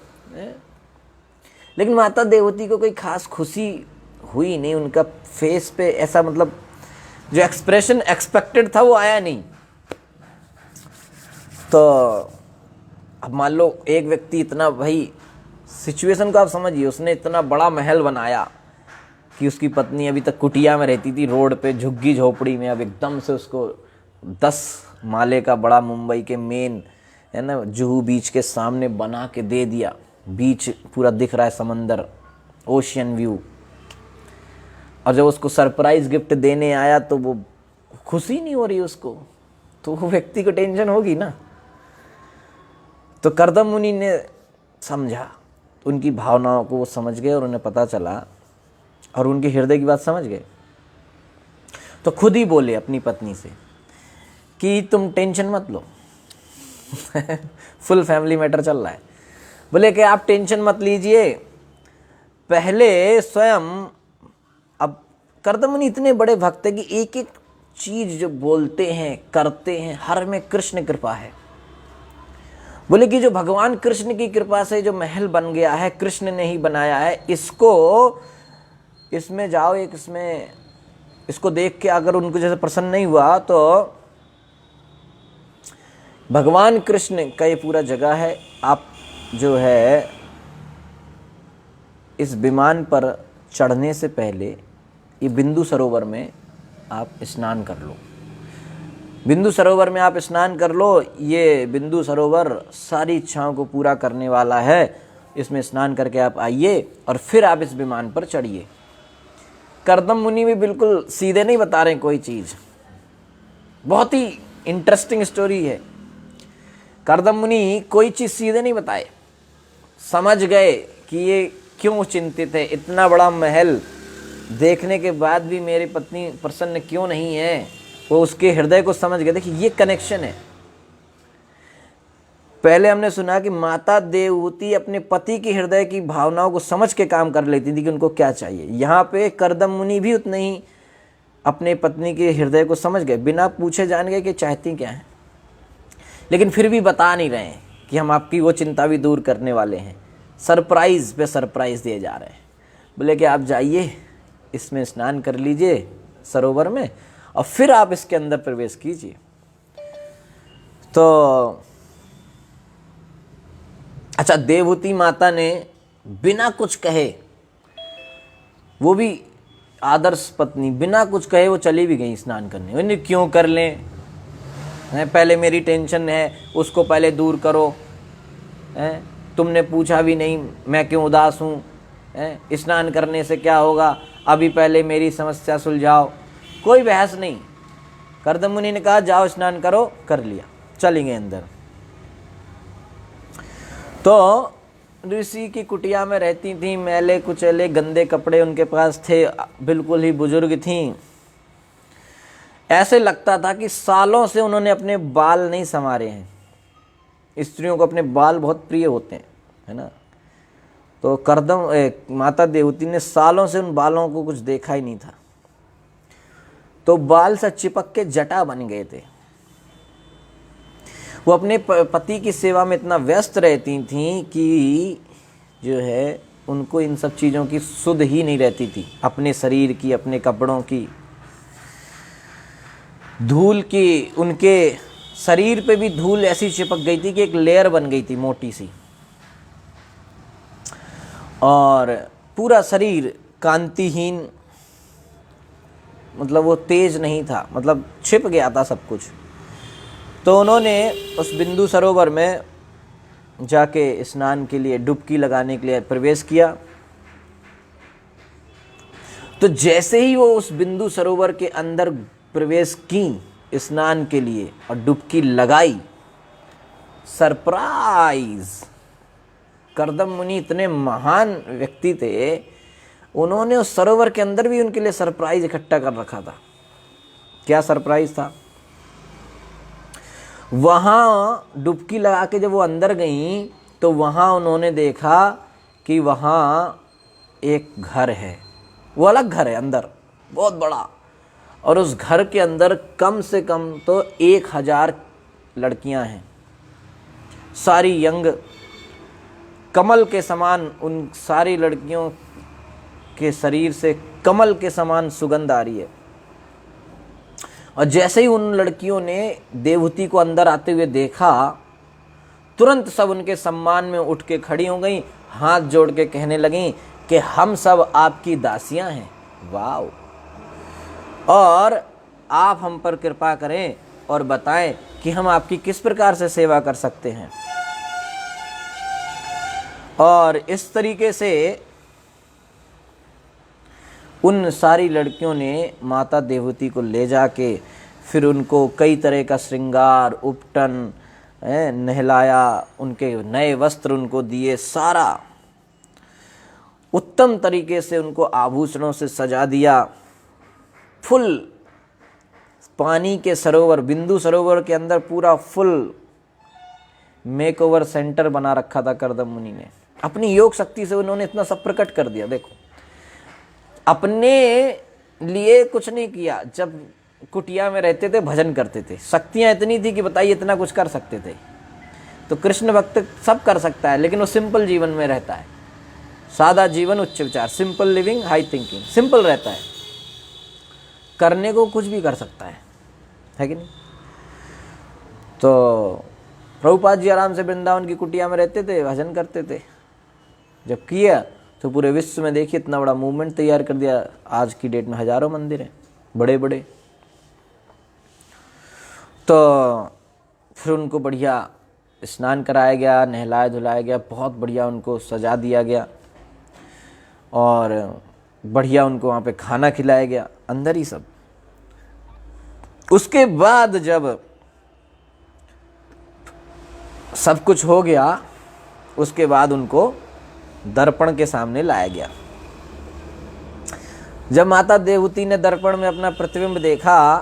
लेकिन माता देवहूति को कोई खास खुशी हुई नहीं, उनका फेस पे ऐसा मतलब जो एक्सप्रेशन एक्सपेक्टेड था वो आया नहीं। तो अब मान लो एक व्यक्ति इतना, भाई सिचुएशन को आप समझिए, उसने इतना बड़ा महल बनाया कि उसकी पत्नी अभी तक कुटिया में रहती थी रोड पे झुग्गी झोपड़ी में, अब एकदम से उसको 10 माले का बड़ा मुंबई के मेन है ना जुहू बीच के सामने बना के दे दिया। बीच पूरा दिख रहा है, समंदर, ओशियन व्यू। और जब उसको सरप्राइज गिफ्ट देने आया तो वो खुशी नहीं हो रही उसको, तो वो व्यक्ति को टेंशन होगी ना। तो कर्दम मुनि ने समझा, उनकी भावनाओं को वो समझ गए और उन्हें पता चला और उनके हृदय की बात समझ गए। तो खुद ही बोले अपनी पत्नी से कि तुम टेंशन मत लो फुल फैमिली मैटर चल रहा है। बोले कि आप टेंशन मत लीजिए, पहले स्वयं, अब कर्दम मुनि इतने बड़े भक्त हैं कि एक एक चीज जो बोलते हैं करते हैं हर में कृष्ण कृपा है। बोले कि जो भगवान कृष्ण की कृपा से जो महल बन गया है, कृष्ण ने ही बनाया है, इसमें जाओ, एक इसमें इसको देख के अगर उनको जैसे प्रसन्न नहीं हुआ तो भगवान कृष्ण का ये पूरा जगह है। आप जो है इस विमान पर चढ़ने से पहले ये बिंदु सरोवर में आप स्नान कर लो, बिंदु सरोवर में आप स्नान कर लो। ये बिंदु सरोवर सारी इच्छाओं को पूरा करने वाला है, इसमें स्नान करके आप आइए और फिर आप इस विमान पर चढ़िए। कर्दम मुनि भी बिल्कुल सीधे नहीं बता रहे कोई चीज, बहुत ही इंटरेस्टिंग स्टोरी है। कर्दम मुनि कोई चीज सीधे नहीं बताए, समझ गए कि ये क्यों चिंतित है, इतना बड़ा महल देखने के बाद भी मेरी पत्नी प्रसन्न क्यों नहीं है, वो उसके हृदय को समझ गए। देखिए ये कनेक्शन है। पहले हमने सुना कि माता देवहूति अपने पति की हृदय की भावनाओं को समझ के काम कर लेती थी कि उनको क्या चाहिए। यहाँ पे कर्दम मुनि भी उतने ही अपने पत्नी के हृदय को समझ गए, बिना पूछे जान गए कि चाहती क्या है, लेकिन फिर भी बता नहीं रहे हैं कि हम आपकी वो चिंता भी दूर करने वाले हैं। सरप्राइज पे सरप्राइज दिए जा रहे हैं। बोले कि आप जाइए, इसमें स्नान कर लीजिए सरोवर में, और फिर आप इसके अंदर प्रवेश कीजिए। तो अच्छा, देवहूति माता ने बिना कुछ कहे, वो भी आदर्श पत्नी, बिना कुछ कहे वो चली भी गई स्नान करने। उन्हें क्यों कर लें, पहले मेरी टेंशन है उसको पहले दूर करो, तुमने पूछा भी नहीं मैं क्यों उदास हूँ, स्नान करने से क्या होगा, अभी पहले मेरी समस्या सुलझाओ। कोई बहस नहीं। कर्दम मुनि ने कहा जाओ स्नान करो, कर लिया, चली गए अंदर। तो ऋषि की कुटिया में रहती थी, मैले कुचले गंदे कपड़े उनके पास थे, बिल्कुल ही बुजुर्ग थीं। ऐसे लगता था कि सालों से उन्होंने अपने बाल नहीं संवारे हैं। स्त्रियों को अपने बाल बहुत प्रिय होते हैं, है ना। तो कर्दम माता देवहूति ने सालों से उन बालों को कुछ देखा ही नहीं था, तो बाल से चिपक के जटा बन गए थे। वो अपने पति की सेवा में इतना व्यस्त रहती थीं कि जो है उनको इन सब चीज़ों की सुध ही नहीं रहती थी, अपने शरीर की, अपने कपड़ों की, धूल की। उनके शरीर पे भी धूल ऐसी चिपक गई थी कि एक लेयर बन गई थी मोटी सी, और पूरा शरीर कांतिहीन, मतलब वो तेज नहीं था, मतलब छिप गया था सब कुछ। तो उन्होंने उस बिंदु सरोवर में जाके स्नान के लिए, डुबकी लगाने के लिए प्रवेश किया। तो जैसे ही वो उस बिंदु सरोवर के अंदर प्रवेश की स्नान के लिए और डुबकी लगाई, सरप्राइज, कर्दम मुनि इतने महान व्यक्ति थे, उन्होंने उस सरोवर के अंदर भी उनके लिए सरप्राइज इकट्ठा कर रखा था। क्या सरप्राइज था? वहाँ डुबकी लगा के जब वो अंदर गईं तो वहाँ उन्होंने देखा कि वहाँ एक घर है, वो अलग घर है अंदर, बहुत बड़ा, और उस घर के अंदर कम से कम तो 1000 लड़कियाँ हैं, सारी यंग, कमल के समान। उन सारी लड़कियों के शरीर से कमल के समान सुगंध आ रही है। और जैसे ही उन लड़कियों ने देवहूति को अंदर आते हुए देखा, तुरंत सब उनके सम्मान में उठ के खड़ी हो गई, हाथ जोड़ के कहने लगी कि हम सब आपकी दासियां हैं, वाह, और आप हम पर कृपा करें और बताएं कि हम आपकी किस प्रकार से सेवा कर सकते हैं। और इस तरीके से उन सारी लड़कियों ने माता देवहूति को ले जाके फिर उनको कई तरह का श्रृंगार, उपटन, नहलाया, उनके नए वस्त्र उनको दिए, सारा उत्तम तरीके से उनको आभूषणों से सजा दिया। फुल पानी के सरोवर, बिंदु सरोवर के अंदर पूरा फुल मेकओवर सेंटर बना रखा था कर्दम मुनि ने। अपनी योग शक्ति से उन्होंने इतना सब प्रकट कर दिया। देखो, अपने लिए कुछ नहीं किया। जब कुटिया में रहते थे भजन करते थे, शक्तियां इतनी थी कि बताइए इतना कुछ कर सकते थे। तो कृष्ण भक्त सब कर सकता है, लेकिन वो सिंपल जीवन में रहता है, सादा जीवन उच्च विचार, simple living high thinking, simple रहता है, करने को कुछ भी कर सकता है कि नहीं। तो प्रभुपाद जी आराम से वृंदावन की कुटिया में रहते थे, भजन करते थे। जब किया तो पूरे विश्व में देखिए इतना बड़ा मूवमेंट तैयार कर दिया। आज की डेट में हजारों मंदिर हैं बड़े बड़े। तो फिर उनको बढ़िया स्नान कराया गया, नहलाया धुलाया गया, बहुत बढ़िया उनको सजा दिया गया और बढ़िया उनको वहाँ पे खाना खिलाया गया, अंदर ही सब। उसके बाद जब सब कुछ हो गया, उसके बाद उनको दर्पण के सामने लाया गया। जब माता देवहूति ने दर्पण में अपना प्रतिबिंब देखा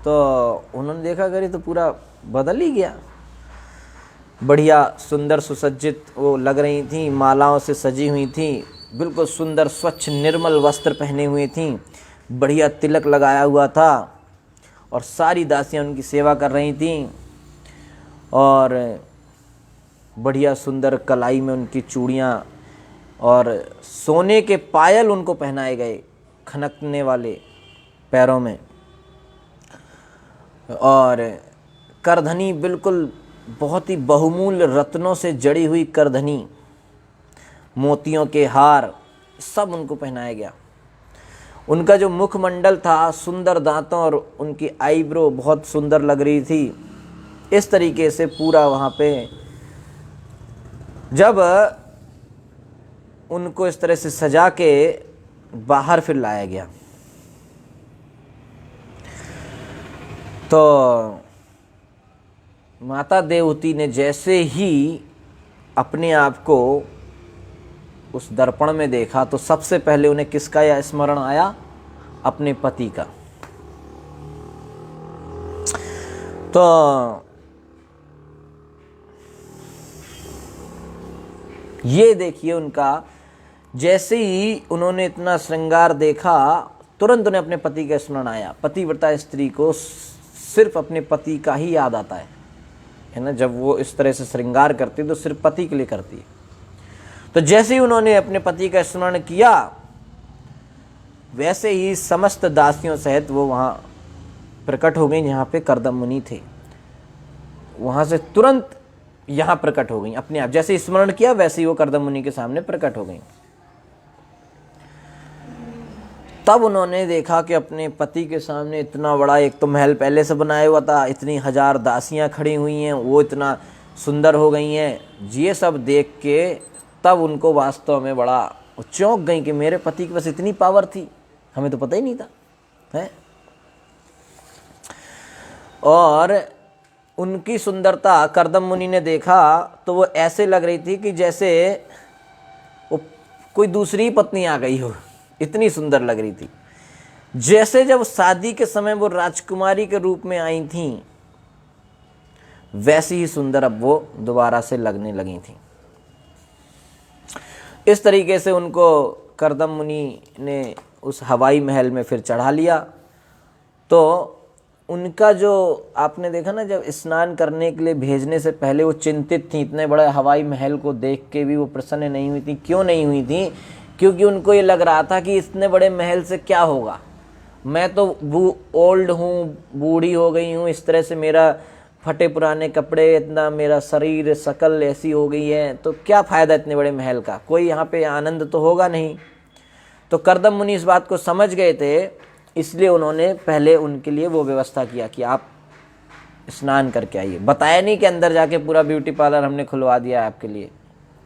तो उन्होंने देखा कि तो पूरा बदल ही गया। बढ़िया सुंदर सुसज्जित वो लग रही थी, मालाओं से सजी हुई थी, बिल्कुल सुंदर स्वच्छ निर्मल वस्त्र पहने हुए थी, बढ़िया तिलक लगाया हुआ था और सारी दासियां उनकी सेवा कर रही थीं और बढ़िया सुंदर कलाई में उनकी चूड़ियाँ और सोने के पायल उनको पहनाए गए, खनकने वाले पैरों में, और करधनी, बिल्कुल बहुत ही बहुमूल्य रत्नों से जड़ी हुई करधनी, मोतियों के हार, सब उनको पहनाया गया। उनका जो मुखमंडल था, सुंदर दांतों और उनकी आईब्रो बहुत सुंदर लग रही थी। इस तरीके से पूरा वहाँ पे जब उनको इस तरह से सजा के बाहर फिर लाया गया, तो माता देवहूति ने जैसे ही अपने आप को उस दर्पण में देखा, तो सबसे पहले उन्हें किसका यह स्मरण आया? अपने पति का। तो ये देखिए, उनका जैसे ही उन्होंने इतना श्रृंगार देखा, तुरंत उन्हें अपने पति का स्मरण आया। पतिव्रता स्त्री को सिर्फ अपने पति का ही याद आता है ना। जब वो इस तरह से श्रृंगार करती है तो सिर्फ पति के लिए करती है। तो जैसे ही उन्होंने अपने पति का स्मरण किया, वैसे ही समस्त दासियों सहित वो वहाँ प्रकट हो गई जहाँ पे कर्दम मुनि थे। वहाँ से तुरंत यहाँ प्रकट हो गई अपने आप। जैसे स्मरण किया वैसे ही वो कर्दम मुनि के सामने प्रकट हो गई। तब उन्होंने देखा कि अपने पति के सामने इतना बड़ा एक तो महल पहले से बनाया हुआ था, इतनी 1000 दासियां खड़ी हुई हैं, वो इतना सुंदर हो गई हैं। ये सब देख के तब उनको वास्तव में बड़ा चौंक गई कि मेरे पति के पास इतनी पावर थी, हमें तो पता ही नहीं था है। और उनकी सुंदरता कर्दम मुनि ने देखा तो वो ऐसे लग रही थी कि जैसे वो कोई दूसरी पत्नी आ गई हो, इतनी सुंदर लग रही थी। जैसे जब शादी के समय वो राजकुमारी के रूप में आई थीं, वैसी ही सुंदर अब वो दोबारा से लगने लगी थीं। इस तरीके से उनको कर्दम मुनि ने उस हवाई महल में फिर चढ़ा लिया। तो उनका जो आपने देखा ना, जब स्नान करने के लिए भेजने से पहले वो चिंतित थी, इतने बड़े हवाई महल को देख के भी वो प्रसन्न नहीं हुई थी। क्यों नहीं हुई थी? क्योंकि उनको ये लग रहा था कि इतने बड़े महल से क्या होगा, मैं तो ओल्ड हूँ, बूढ़ी हो गई हूँ, इस तरह से मेरा फटे पुराने कपड़े, इतना मेरा शरीर शकल ऐसी हो गई है, तो क्या फ़ायदा इतने बड़े महल का, कोई यहाँ पे आनंद तो होगा नहीं। तो कर्दम मुनि इस बात को समझ गए थे, इसलिए उन्होंने पहले उनके लिए वो व्यवस्था किया कि आप स्नान करके आइए। बताया नहीं कि अंदर जाके पूरा ब्यूटी पार्लर हमने खुलवा दिया है आपके लिए,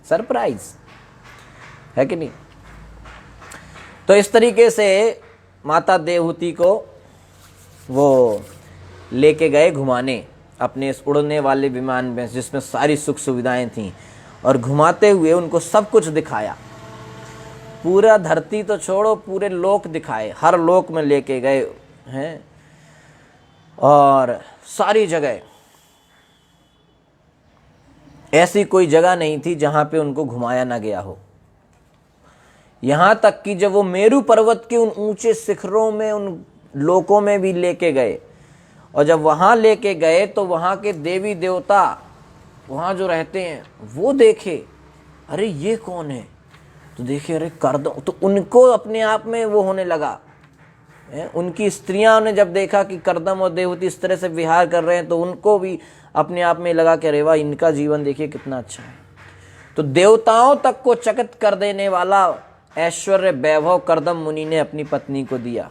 सरप्राइज है कि नहीं। तो इस तरीके से माता देवहूति को वो लेके गए घुमाने अपने इस उड़ने वाले विमान में, जिसमें सारी सुख सुविधाएं थीं, और घुमाते हुए उनको सब कुछ दिखाया। पूरा धरती तो छोड़ो, पूरे लोक दिखाए, हर लोक में लेके गए हैं, और सारी जगह ऐसी कोई जगह नहीं थी जहां पे उनको घुमाया ना गया हो। यहां तक कि जब वो मेरू पर्वत के उन ऊंचे शिखरों में, उन लोकों में भी लेके गए, और जब वहां लेके गए तो वहां के देवी देवता वहां जो रहते हैं वो देखे, अरे ये कौन है, तो देखे अरे कर्दम, तो उनको अपने आप में वो होने लगा। उनकी स्त्रियां ने जब देखा कि कर्दम और देवहूति इस तरह से विहार कर रहे हैं, तो उनको भी अपने आप में लगा कि अरे वाह, इनका जीवन देखिए कितना अच्छा है। तो देवताओं तक को चकित कर देने वाला ऐश्वर्य वैभव कर्दम मुनि ने अपनी पत्नी को दिया।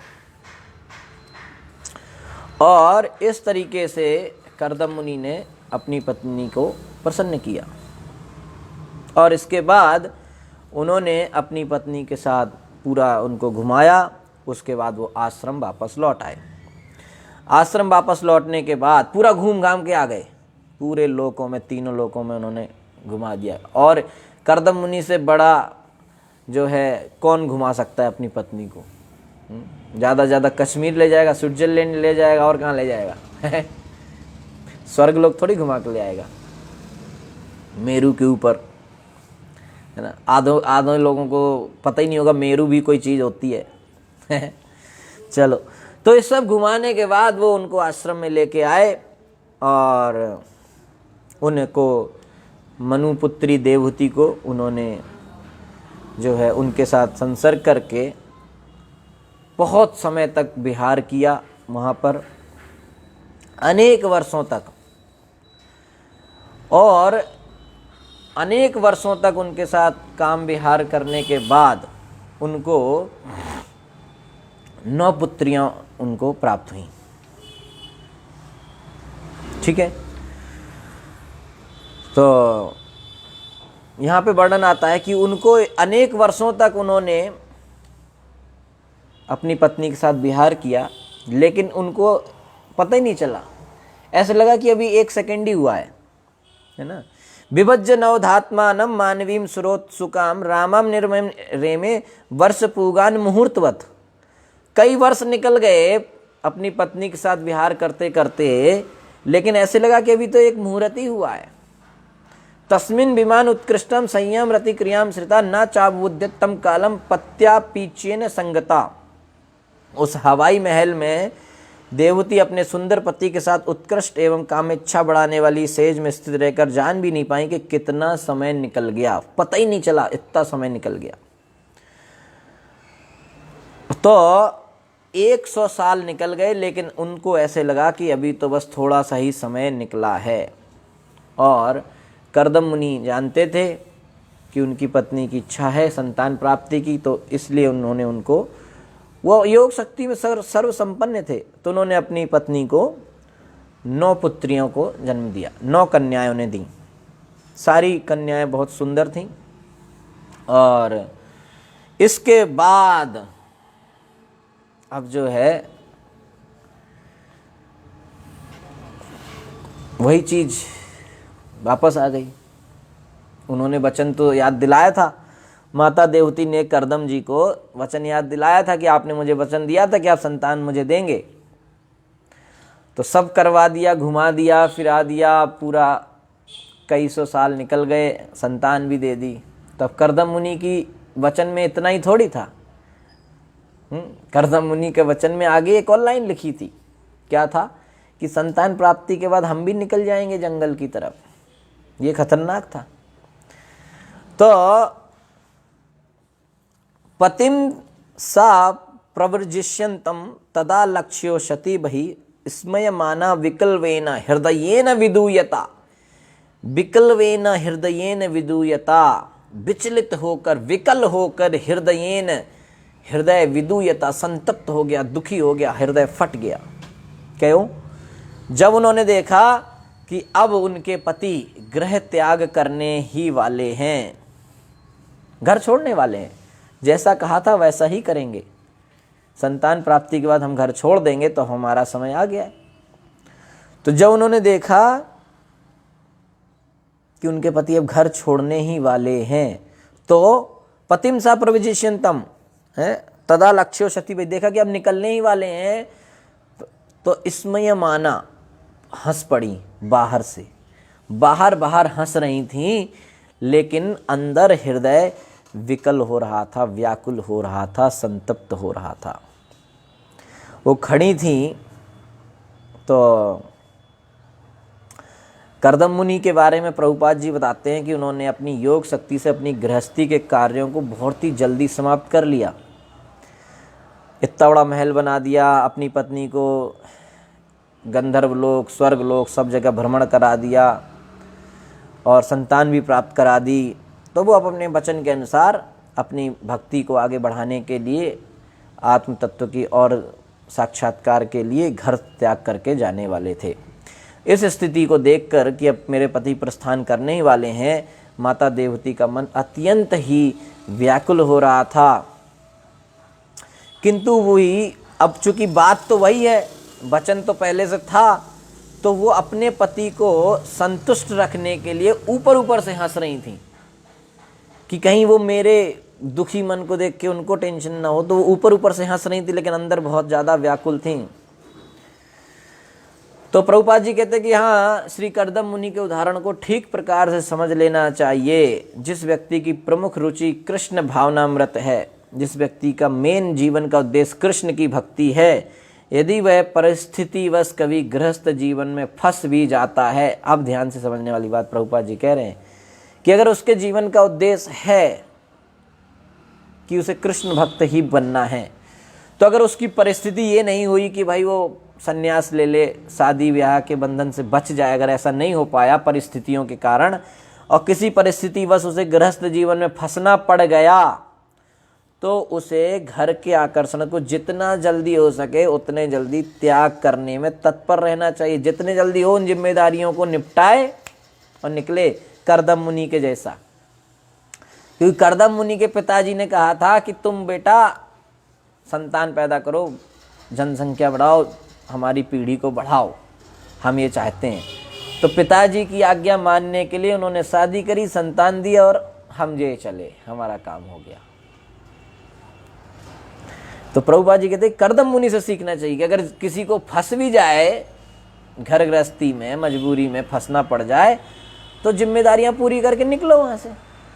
और इस तरीके से कर्दम मुनि ने अपनी पत्नी को प्रसन्न किया, और इसके बाद उन्होंने अपनी पत्नी के साथ पूरा उनको घुमाया। उसके बाद वो आश्रम वापस लौट आए। आश्रम वापस लौटने के बाद पूरा घूम घाम के आ गए, पूरे लोकों में, तीनों लोकों में उन्होंने घुमा दिया। और कर्दम मुनि से बड़ा जो है कौन घुमा सकता है अपनी पत्नी को? ज़्यादा ज़्यादा कश्मीर ले जाएगा, स्विट्जरलैंड ले जाएगा, और कहाँ ले जाएगा? स्वर्ग लोग थोड़ी घुमा के ले आएगा मेरू के ऊपर, है ना। आधों लोगों को पता ही नहीं होगा मेरू भी कोई चीज़ होती है। चलो, तो ये सब घुमाने के बाद वो उनको आश्रम में लेके आए, और उनको मनुपुत्री देवहूति को उन्होंने जो है उनके साथ संसर्ग करके बहुत समय तक विहार किया वहाँ पर, अनेक वर्षों तक और अनेक वर्षों तक उनके साथ काम विहार करने के बाद उनको 9 पुत्रियां उनको प्राप्त हुई। ठीक है, तो यहाँ पे वर्णन आता है कि उनको अनेक वर्षों तक उन्होंने अपनी पत्नी के साथ विहार किया, लेकिन उनको पता ही नहीं चला, ऐसा लगा कि अभी 1 सेकंड ही हुआ है ना। विभज्य नवधात्मानम मानवीम सुरोत्सुकाम रामम निर्मम रेमे वर्ष पूगान मुहूर्तवत। कई वर्ष निकल गए अपनी पत्नी के साथ विहार करते करते, लेकिन ऐसे लगा कि अभी तो एक मुहूर्त ही हुआ है। तस्मिन विमान उत्कृष्टम संयम रति क्रियाम श्रिता न चाबुद्यतम कालम पत्या पीचेन संगता। उस हवाई महल में देवती अपने सुंदर पति के साथ उत्कृष्ट एवं कामेच्छा बढ़ाने वाली सेज में स्थित रहकर जान भी नहीं पाई कि कितना समय निकल गया, पता ही नहीं चला, इतना समय निकल गया। तो 100 साल निकल गए, लेकिन उनको ऐसे लगा कि अभी तो बस थोड़ा सा ही समय निकला है। और कर्दम मुनि जानते थे कि उनकी पत्नी की इच्छा है संतान प्राप्ति की, तो इसलिए उन्होंने उनको, वो योग शक्ति में सर्व संपन्न थे, तो उन्होंने अपनी पत्नी को 9 पुत्रियों को जन्म दिया, 9 कन्याएं उन्हें दी। सारी कन्याएं बहुत सुंदर थीं। और इसके बाद अब जो है वही चीज वापस आ गई। उन्होंने वचन तो याद दिलाया था, माता देवती ने कर्दम जी को वचन याद दिलाया था कि आपने मुझे वचन दिया था कि आप संतान मुझे देंगे। तो सब करवा दिया, घुमा दिया, फिरा दिया, पूरा कई 100 साल निकल गए, संतान भी दे दी। तब कर्दम मुनि की वचन में इतना ही थोड़ी था। कर्दम मुनि के वचन में आगे एक और लाइन लिखी थी, क्या था कि संतान प्राप्ति के बाद हम भी निकल जाएंगे जंगल की तरफ। ये खतरनाक था। तो पतिम सा प्रवर्जिष्यन्तम तदा लक्ष्यो शति बहि स्मयमाना विकल्वेन हृदयेन विदूयता। विकल्वेन हृदयेन विदूयता, विचलित होकर, विकल होकर, हृदय विदूयता, संतप्त हो गया, दुखी हो गया, हृदय फट गया। क्यों? जब उन्होंने देखा कि अब उनके पति गृह त्याग करने ही वाले हैं, घर छोड़ने वाले हैं, जैसा कहा था वैसा ही करेंगे, संतान प्राप्ति के बाद हम घर छोड़ देंगे, तो हमारा समय आ गया है। तो जब उन्होंने देखा कि उनके पति अब घर छोड़ने ही वाले हैं, तो पतिम सा प्रविजिष्यन्तम है तदा लक्ष्यो शति भाई, देखा कि अब निकलने ही वाले हैं, तो स्मयमाना, हंस पड़ी बाहर से। बाहर हंस रही थी, लेकिन अंदर हृदय विकल हो रहा था, व्याकुल हो रहा था, संतप्त हो रहा था। वो खड़ी थी। तो कर्दम मुनि के बारे में प्रभुपाद जी बताते हैं कि उन्होंने अपनी योग शक्ति से अपनी गृहस्थी के कार्यों को बहुत ही जल्दी समाप्त कर लिया। इतना बड़ा महल बना दिया, अपनी पत्नी को गंधर्व लोक, स्वर्ग लोक सब जगह भ्रमण करा दिया और संतान भी प्राप्त करा दी। तो वो अब अपने वचन के अनुसार अपनी भक्ति को आगे बढ़ाने के लिए, आत्म तत्व की और साक्षात्कार के लिए घर त्याग करके जाने वाले थे। इस स्थिति को देखकर कि अब मेरे पति प्रस्थान करने ही वाले हैं, माता देवती का मन अत्यंत ही व्याकुल हो रहा था। किंतु वही, अब चूंकि बात तो वही है, वचन तो पहले से था, तो वो अपने पति को संतुष्ट रखने के लिए ऊपर से हंस रही थी कि कहीं वो मेरे दुखी मन को देख के उनको टेंशन ना हो, तो वो ऊपर से हंस रही थी, लेकिन अंदर बहुत ज़्यादा व्याकुल थी। तो प्रभुपाद जी कहते हैं कि हाँ, श्री कर्दम मुनि के उदाहरण को ठीक प्रकार से समझ लेना चाहिए। जिस व्यक्ति की प्रमुख रुचि कृष्ण भावनामृत है, जिस व्यक्ति का मेन जीवन का उद्देश्य कृष्ण की भक्ति है, यदि वह परिस्थितिवश कभी गृहस्थ जीवन में फंस भी जाता है, अब ध्यान से समझने वाली बात प्रभुपाद जी कह रहे हैं कि अगर उसके जीवन का उद्देश्य है कि उसे कृष्ण भक्त ही बनना है, तो अगर उसकी परिस्थिति ये नहीं हुई कि भाई वो सन्यास ले ले, शादी ब्याह के बंधन से बच जाए। अगर ऐसा नहीं हो पाया परिस्थितियों के कारण और किसी परिस्थितिवश उसे गृहस्थ जीवन में फंसना पड़ गया, तो उसे घर के आकर्षण को जितना जल्दी हो सके उतने जल्दी त्याग करने में तत्पर रहना चाहिए। जितने जल्दी हो उन जिम्मेदारियों को निपटाए और निकले करदम मुनि के जैसा। क्योंकि करदम मुनि के पिताजी ने कहा था कि तुम बेटा संतान पैदा करो, जनसंख्या बढ़ाओ, हमारी पीढ़ी को बढ़ाओ, हम ये चाहते हैं। तो पिताजी की आज्ञा मानने के लिए उन्होंने शादी करी, संतान दिया और हम ये चले, हमारा काम हो गया। तो प्रभुपाद जी कहते करदम मुनि से सीखना चाहिए कि अगर किसी को फंस भी जाए, घर गृहस्थी में मजबूरी में फंसना पड़ जाए, तो जिम्मेदारियां पूरी करके निकलो वहां से,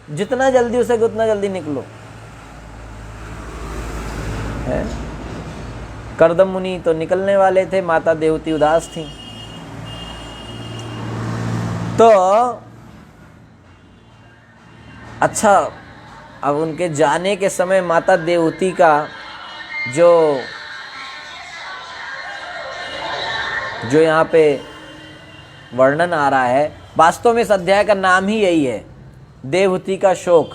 जितना जल्दी हो सके उतना जल्दी निकलो। है? करदम मुनि तो निकलने वाले थे, माता देवती उदास थी। तो अच्छा, अब उनके जाने के समय माता देवती का जो यहाँ पे वर्णन आ रहा है, वास्तव में इस अध्याय का नाम ही यही है, देवहूति का शोक।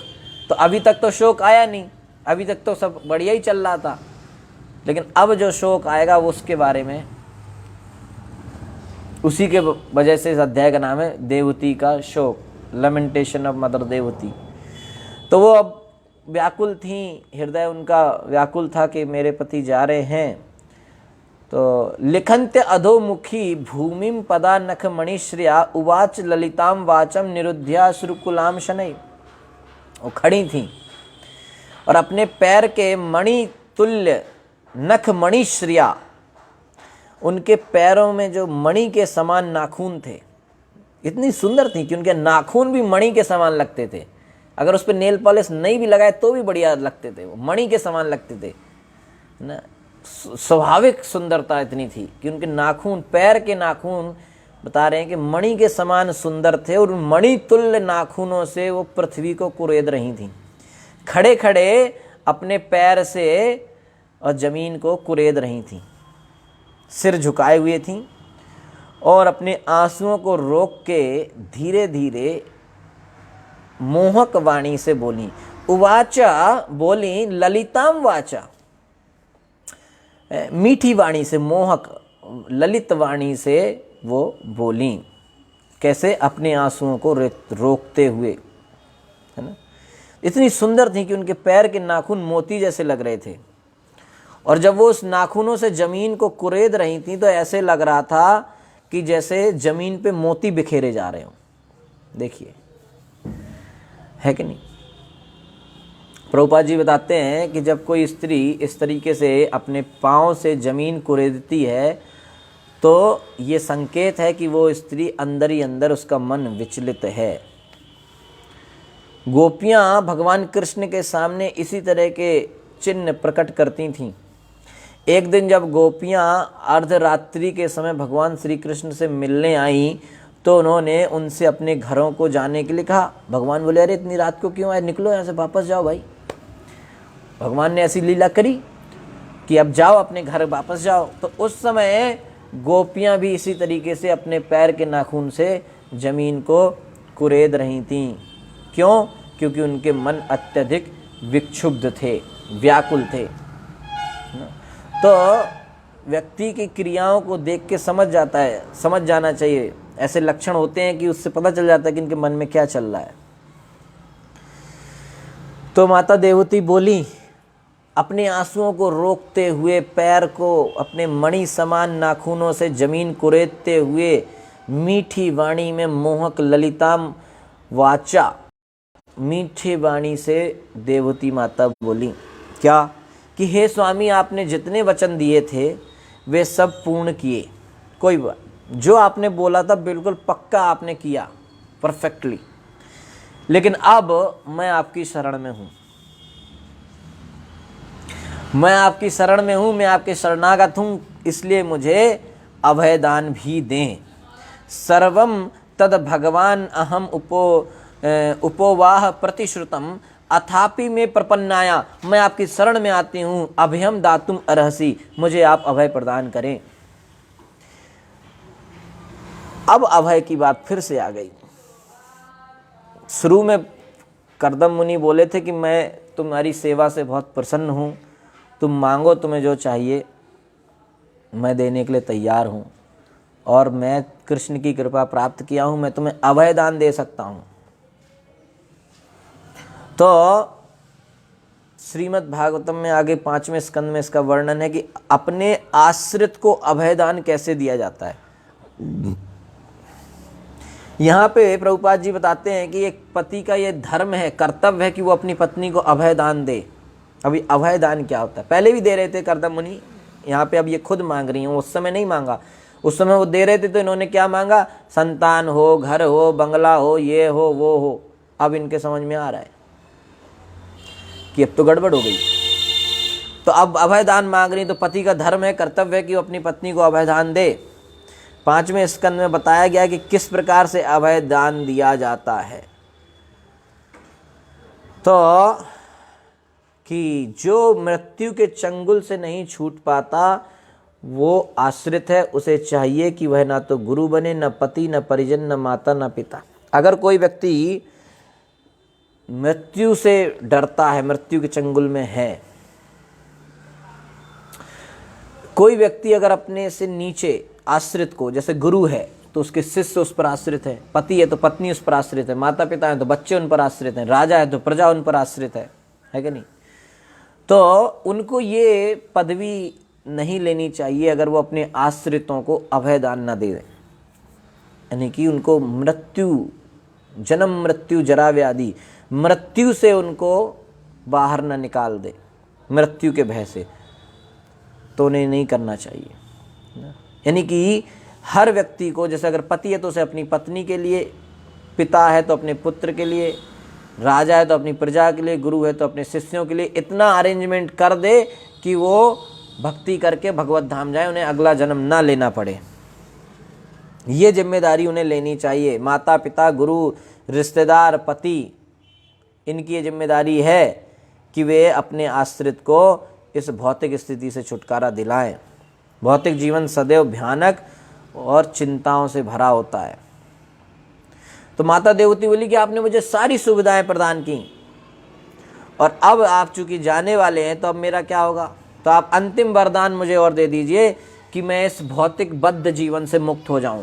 तो अभी तक तो शोक आया नहीं, अभी तक तो सब बढ़िया ही चल रहा था, लेकिन अब जो शोक आएगा वो उसके बारे में, उसी के वजह से इस अध्याय का नाम है देवहूति का शोक, लमेंटेशन ऑफ मदर देवहूति। तो वो अब व्याकुल थी, हृदय उनका व्याकुल था कि मेरे पति जा रहे हैं। तो लिखन्त्य अधोमुखी भूमिम पदा नख मणिश्रिया उवाच ललिताम वाचम निरुद्ध्या श्रुकुलाम शनै। वो खड़ी थी और अपने पैर के मणि तुल्य नख मणिश्रिया, उनके पैरों में जो मणि के समान नाखून थे, इतनी सुंदर थी कि उनके नाखून भी मणि के समान लगते थे। अगर उस पर नेल पॉलिश नहीं भी लगाए तो भी बढ़िया लगते थे, वो मणि के समान लगते थे ना। स्वाभाविक सुंदरता इतनी थी कि उनके नाखून, पैर के नाखून बता रहे हैं कि मणि के समान सुंदर थे, और मणि तुल्य नाखूनों से वो पृथ्वी को कुरेद रही थी। खड़े खड़े अपने पैर से और जमीन को कुरेद रही थी, सिर झुकाए हुए थी और अपने आंसुओं को रोक के धीरे धीरे मोहक वाणी से बोली। उवाचा बोली ललिताम वाचा, मीठी वाणी से, मोहक ललित वाणी से वो बोली। कैसे? अपने आंसुओं को रोकते हुए, है ना। इतनी सुंदर थी कि उनके पैर के नाखून मोती जैसे लग रहे थे, और जब वो उस नाखूनों से जमीन को कुरेद रही थी तो ऐसे लग रहा था कि जैसे जमीन पे मोती बिखेरे जा रहे हो। देखिए, है कि नहीं। प्रभुपाद जी बताते हैं कि जब कोई स्त्री इस तरीके से अपने पाँव से जमीन कुरेदती है तो ये संकेत है कि वो स्त्री अंदर ही अंदर उसका मन विचलित है। गोपियाँ भगवान कृष्ण के सामने इसी तरह के चिन्ह प्रकट करती थीं। एक दिन जब गोपियाँ अर्धरात्रि के समय भगवान श्री कृष्ण से मिलने आईं तो उन्होंने उनसे अपने घरों को जाने के लिए कहा। भगवान बोले, अरे इतनी रात को क्यों आए, निकलो यहाँ से, वापस जाओ भाई। भगवान ने ऐसी लीला करी कि अब जाओ, अपने घर वापस जाओ। तो उस समय गोपियाँ भी इसी तरीके से अपने पैर के नाखून से जमीन को कुरेद रही थीं। क्यों? क्योंकि उनके मन अत्यधिक विक्षुब्ध थे, व्याकुल थे। तो व्यक्ति की क्रियाओं को देख के समझ जाना चाहिए। ऐसे लक्षण होते हैं कि उससे पता चल जाता है कि इनके मन में क्या चल रहा है। तो माता देवहूति बोली, अपने आंसुओं को रोकते हुए, पैर को अपने मणि समान नाखूनों से जमीन कुरेदते हुए, मीठी वाणी में मोहक ललिताम वाचा, मीठी वाणी से देवहूति माता बोली क्या? कि हे स्वामी, आपने जितने वचन दिए थे वे सब पूर्ण किए। कोई बात, जो आपने बोला था बिल्कुल पक्का आपने किया, परफेक्टली। लेकिन अब मैं आपकी शरण में हूँ, मैं आपकी शरण में हूँ, मैं आपके शरणागत हूँ, इसलिए मुझे अभयदान भी दें। सर्वम तद भगवान अहम उपोवाह प्रतिश्रुतम अथापि में प्रपन्नाया, मैं आपकी शरण में आती हूँ, अभयम दातुम अर्हसि, मुझे आप अभय प्रदान करें। अब अभय की बात फिर से आ गई। शुरू में कर्दम मुनि बोले थे कि मैं तुम्हारी सेवा से बहुत प्रसन्न हूँ, तुम मांगो, तुम्हें जो चाहिए मैं देने के लिए तैयार हूँ, और मैं कृष्ण की कृपा प्राप्त किया हूँ, मैं तुम्हें अभय दान दे सकता हूँ। तो श्रीमद् भागवतम में आगे 5वें स्कंद में इसका वर्णन है कि अपने आश्रित को अभय दान कैसे दिया जाता है। यहाँ पे प्रभुपाद जी बताते हैं कि एक पति का ये धर्म है, कर्तव्य है कि वो अपनी पत्नी को अभय दान दे। अभी अभय दान क्या होता है? पहले भी दे रहे थे कर्दम मुनि, यहाँ पे अब ये खुद मांग रही हैं, उस समय नहीं मांगा। उस समय वो दे रहे थे तो इन्होंने क्या मांगा? संतान हो, घर हो, बंगला हो, ये हो, वो हो। अब इनके समझ में आ रहा है कि अब तो गड़बड़ हो गई, तो अब अभय दान मांग रही। तो पति का धर्म है, कर्तव्य है कि वो अपनी पत्नी को अभय दान दे। 5वें स्कंद में बताया गया कि किस प्रकार से अभय दान दिया जाता है। तो कि जो मृत्यु के चंगुल से नहीं छूट पाता वो आश्रित है, उसे चाहिए कि वह ना तो गुरु बने, न पति, न परिजन, न माता, न पिता। अगर कोई व्यक्ति मृत्यु से डरता है, मृत्यु के चंगुल में है, कोई व्यक्ति अगर अपने से नीचे आश्रित को, जैसे गुरु है तो उसके शिष्य उस पर आश्रित है, पति है तो पत्नी उस पर आश्रित है, माता पिता है तो बच्चे उन पर आश्रित हैं, राजा है तो प्रजा उन पर आश्रित है कि नहीं? तो उनको ये पदवी नहीं लेनी चाहिए अगर वो अपने आश्रितों को अभय दान न दे, यानी कि उनको मृत्यु, जन्म मृत्यु जरा व्याधि, मृत्यु से उनको बाहर न निकाल दे, मृत्यु के भय से, तो उन्हें नहीं करना चाहिए। यानी कि हर व्यक्ति को, जैसे अगर पति है तो उसे अपनी पत्नी के लिए, पिता है तो अपने पुत्र के लिए, राजा है तो अपनी प्रजा के लिए, गुरु है तो अपने शिष्यों के लिए इतना अरेंजमेंट कर दे कि वो भक्ति करके भगवत धाम जाए, उन्हें अगला जन्म ना लेना पड़े। ये जिम्मेदारी उन्हें लेनी चाहिए। माता पिता, गुरु, रिश्तेदार, पति, इनकी ये जिम्मेदारी है कि वे अपने आश्रित को इस भौतिक स्थिति से छुटकारा दिलाएं। भौतिक जीवन सदैव भयानक और चिंताओं से भरा होता है। तो माता देवती बोली कि आपने मुझे सारी सुविधाएं प्रदान की और अब आप चूंकि जाने वाले हैं तो अब मेरा क्या होगा? तो आप अंतिम वरदान मुझे और दे दीजिए कि मैं इस भौतिक बद्ध जीवन से मुक्त हो जाऊं।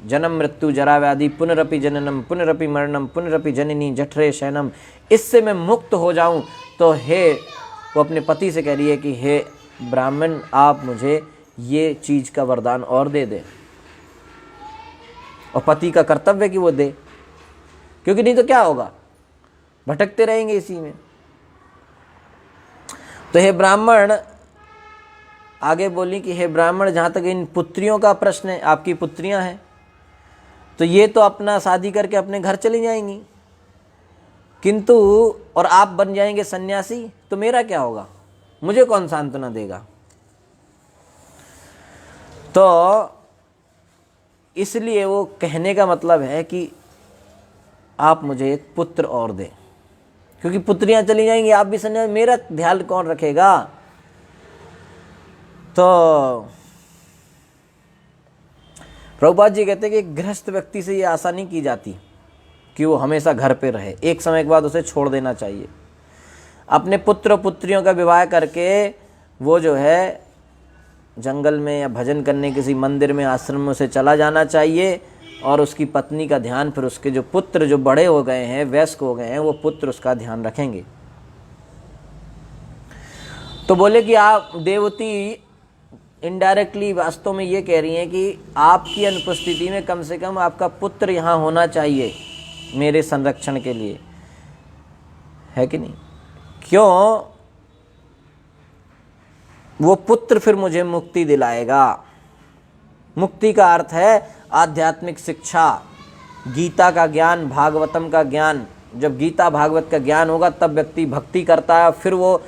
जन्म मृत्यु जरा व्याधि, पुनरपि जननम, पुनरपि मरणम, पुनरपि जननी जठरे शयनम, इससे मैं मुक्त हो जाऊं। तो हे, वो अपने पति से कह रही है कि हे ब्राह्मण, आप मुझे ये चीज का वरदान और दे दे। और पति का कर्तव्य कि वो दे, क्योंकि नहीं तो क्या होगा, भटकते रहेंगे इसी में। तो हे ब्राह्मण, आगे बोली कि हे ब्राह्मण, जहां तक इन पुत्रियों का प्रश्न है, आपकी पुत्रियां हैं तो ये तो अपना शादी करके अपने घर चली जाएंगी, किंतु और आप बन जाएंगे सन्यासी, तो मेरा क्या होगा? मुझे कौन सांत्वना देगा? तो इसलिए वो कहने का मतलब है कि आप मुझे एक पुत्र और दें, क्योंकि पुत्रियां चली जाएंगी, आप भी सन्यासी, मेरा ध्यान कौन रखेगा? तो प्रभुपाद जी कहते हैं कि गृहस्थ व्यक्ति से ये आशा नहीं की जाती कि वो हमेशा घर पे रहे, एक समय के बाद उसे छोड़ देना चाहिए। अपने पुत्र पुत्रियों का विवाह करके वो जो है जंगल में या भजन करने किसी मंदिर में, आश्रम में उसे चला जाना चाहिए, और उसकी पत्नी का ध्यान फिर उसके जो पुत्र जो बड़े हो गए हैं, वयस्क हो गए हैं, वो पुत्र उसका ध्यान रखेंगे। तो बोले कि आप देवती इनडायरेक्टली वास्तव में ये कह रही हैं कि आपकी अनुपस्थिति में कम से कम आपका पुत्र यहाँ होना चाहिए मेरे संरक्षण के लिए, है कि नहीं? क्यों? वो पुत्र फिर मुझे मुक्ति दिलाएगा। मुक्ति का अर्थ है आध्यात्मिक शिक्षा, गीता का ज्ञान, भागवतम का ज्ञान। जब गीता भागवत का ज्ञान होगा तब व्यक्ति भक्ति करता है, फिर वो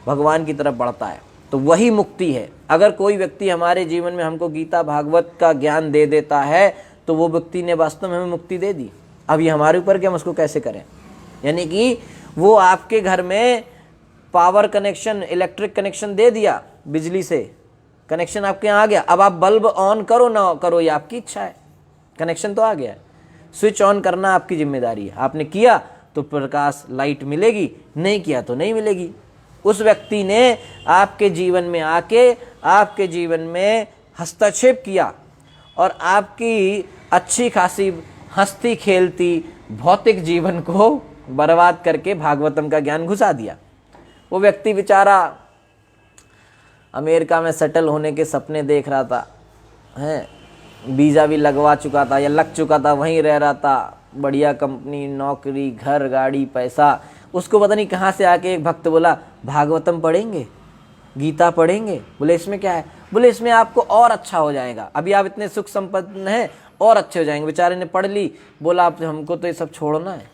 भगवान की तरफ बढ़ता है, तो वही मुक्ति है। अगर कोई व्यक्ति हमारे जीवन में हमको गीता भागवत का ज्ञान दे देता है तो वो व्यक्ति ने वास्तव में हमें मुक्ति दे दी। अब ये हमारे ऊपर कि हम उसको कैसे करें। यानी कि वो आपके घर में पावर कनेक्शन, इलेक्ट्रिक कनेक्शन दे दिया, बिजली से कनेक्शन आपके यहाँ आ गया, अब आप बल्ब ऑन करो ना करो ये आपकी इच्छा है। कनेक्शन तो आ गया है। स्विच ऑन करना आपकी जिम्मेदारी है। आपने किया तो प्रकाश लाइट मिलेगी, नहीं किया तो नहीं मिलेगी। उस व्यक्ति ने आपके जीवन में आके आपके जीवन में हस्तक्षेप किया और आपकी अच्छी खासी हंसती खेलती भौतिक जीवन को बर्बाद करके भागवतम का ज्ञान घुसा दिया। वो व्यक्ति बेचारा अमेरिका में सेटल होने के सपने देख रहा था, हैं, वीज़ा भी लगवा चुका था या लग चुका था, वहीं रह रहा था, बढ़िया कंपनी, नौकरी, घर, गाड़ी, पैसा। उसको पता नहीं कहाँ से आके एक भक्त बोला भागवतम पढ़ेंगे, गीता पढ़ेंगे। बोले इसमें क्या है? बोले इसमें आपको और अच्छा हो जाएगा, अभी आप इतने सुख संपन्न हैं और अच्छे हो जाएंगे। बेचारे ने पढ़ ली, बोला आप हमको तो ये सब छोड़ना है।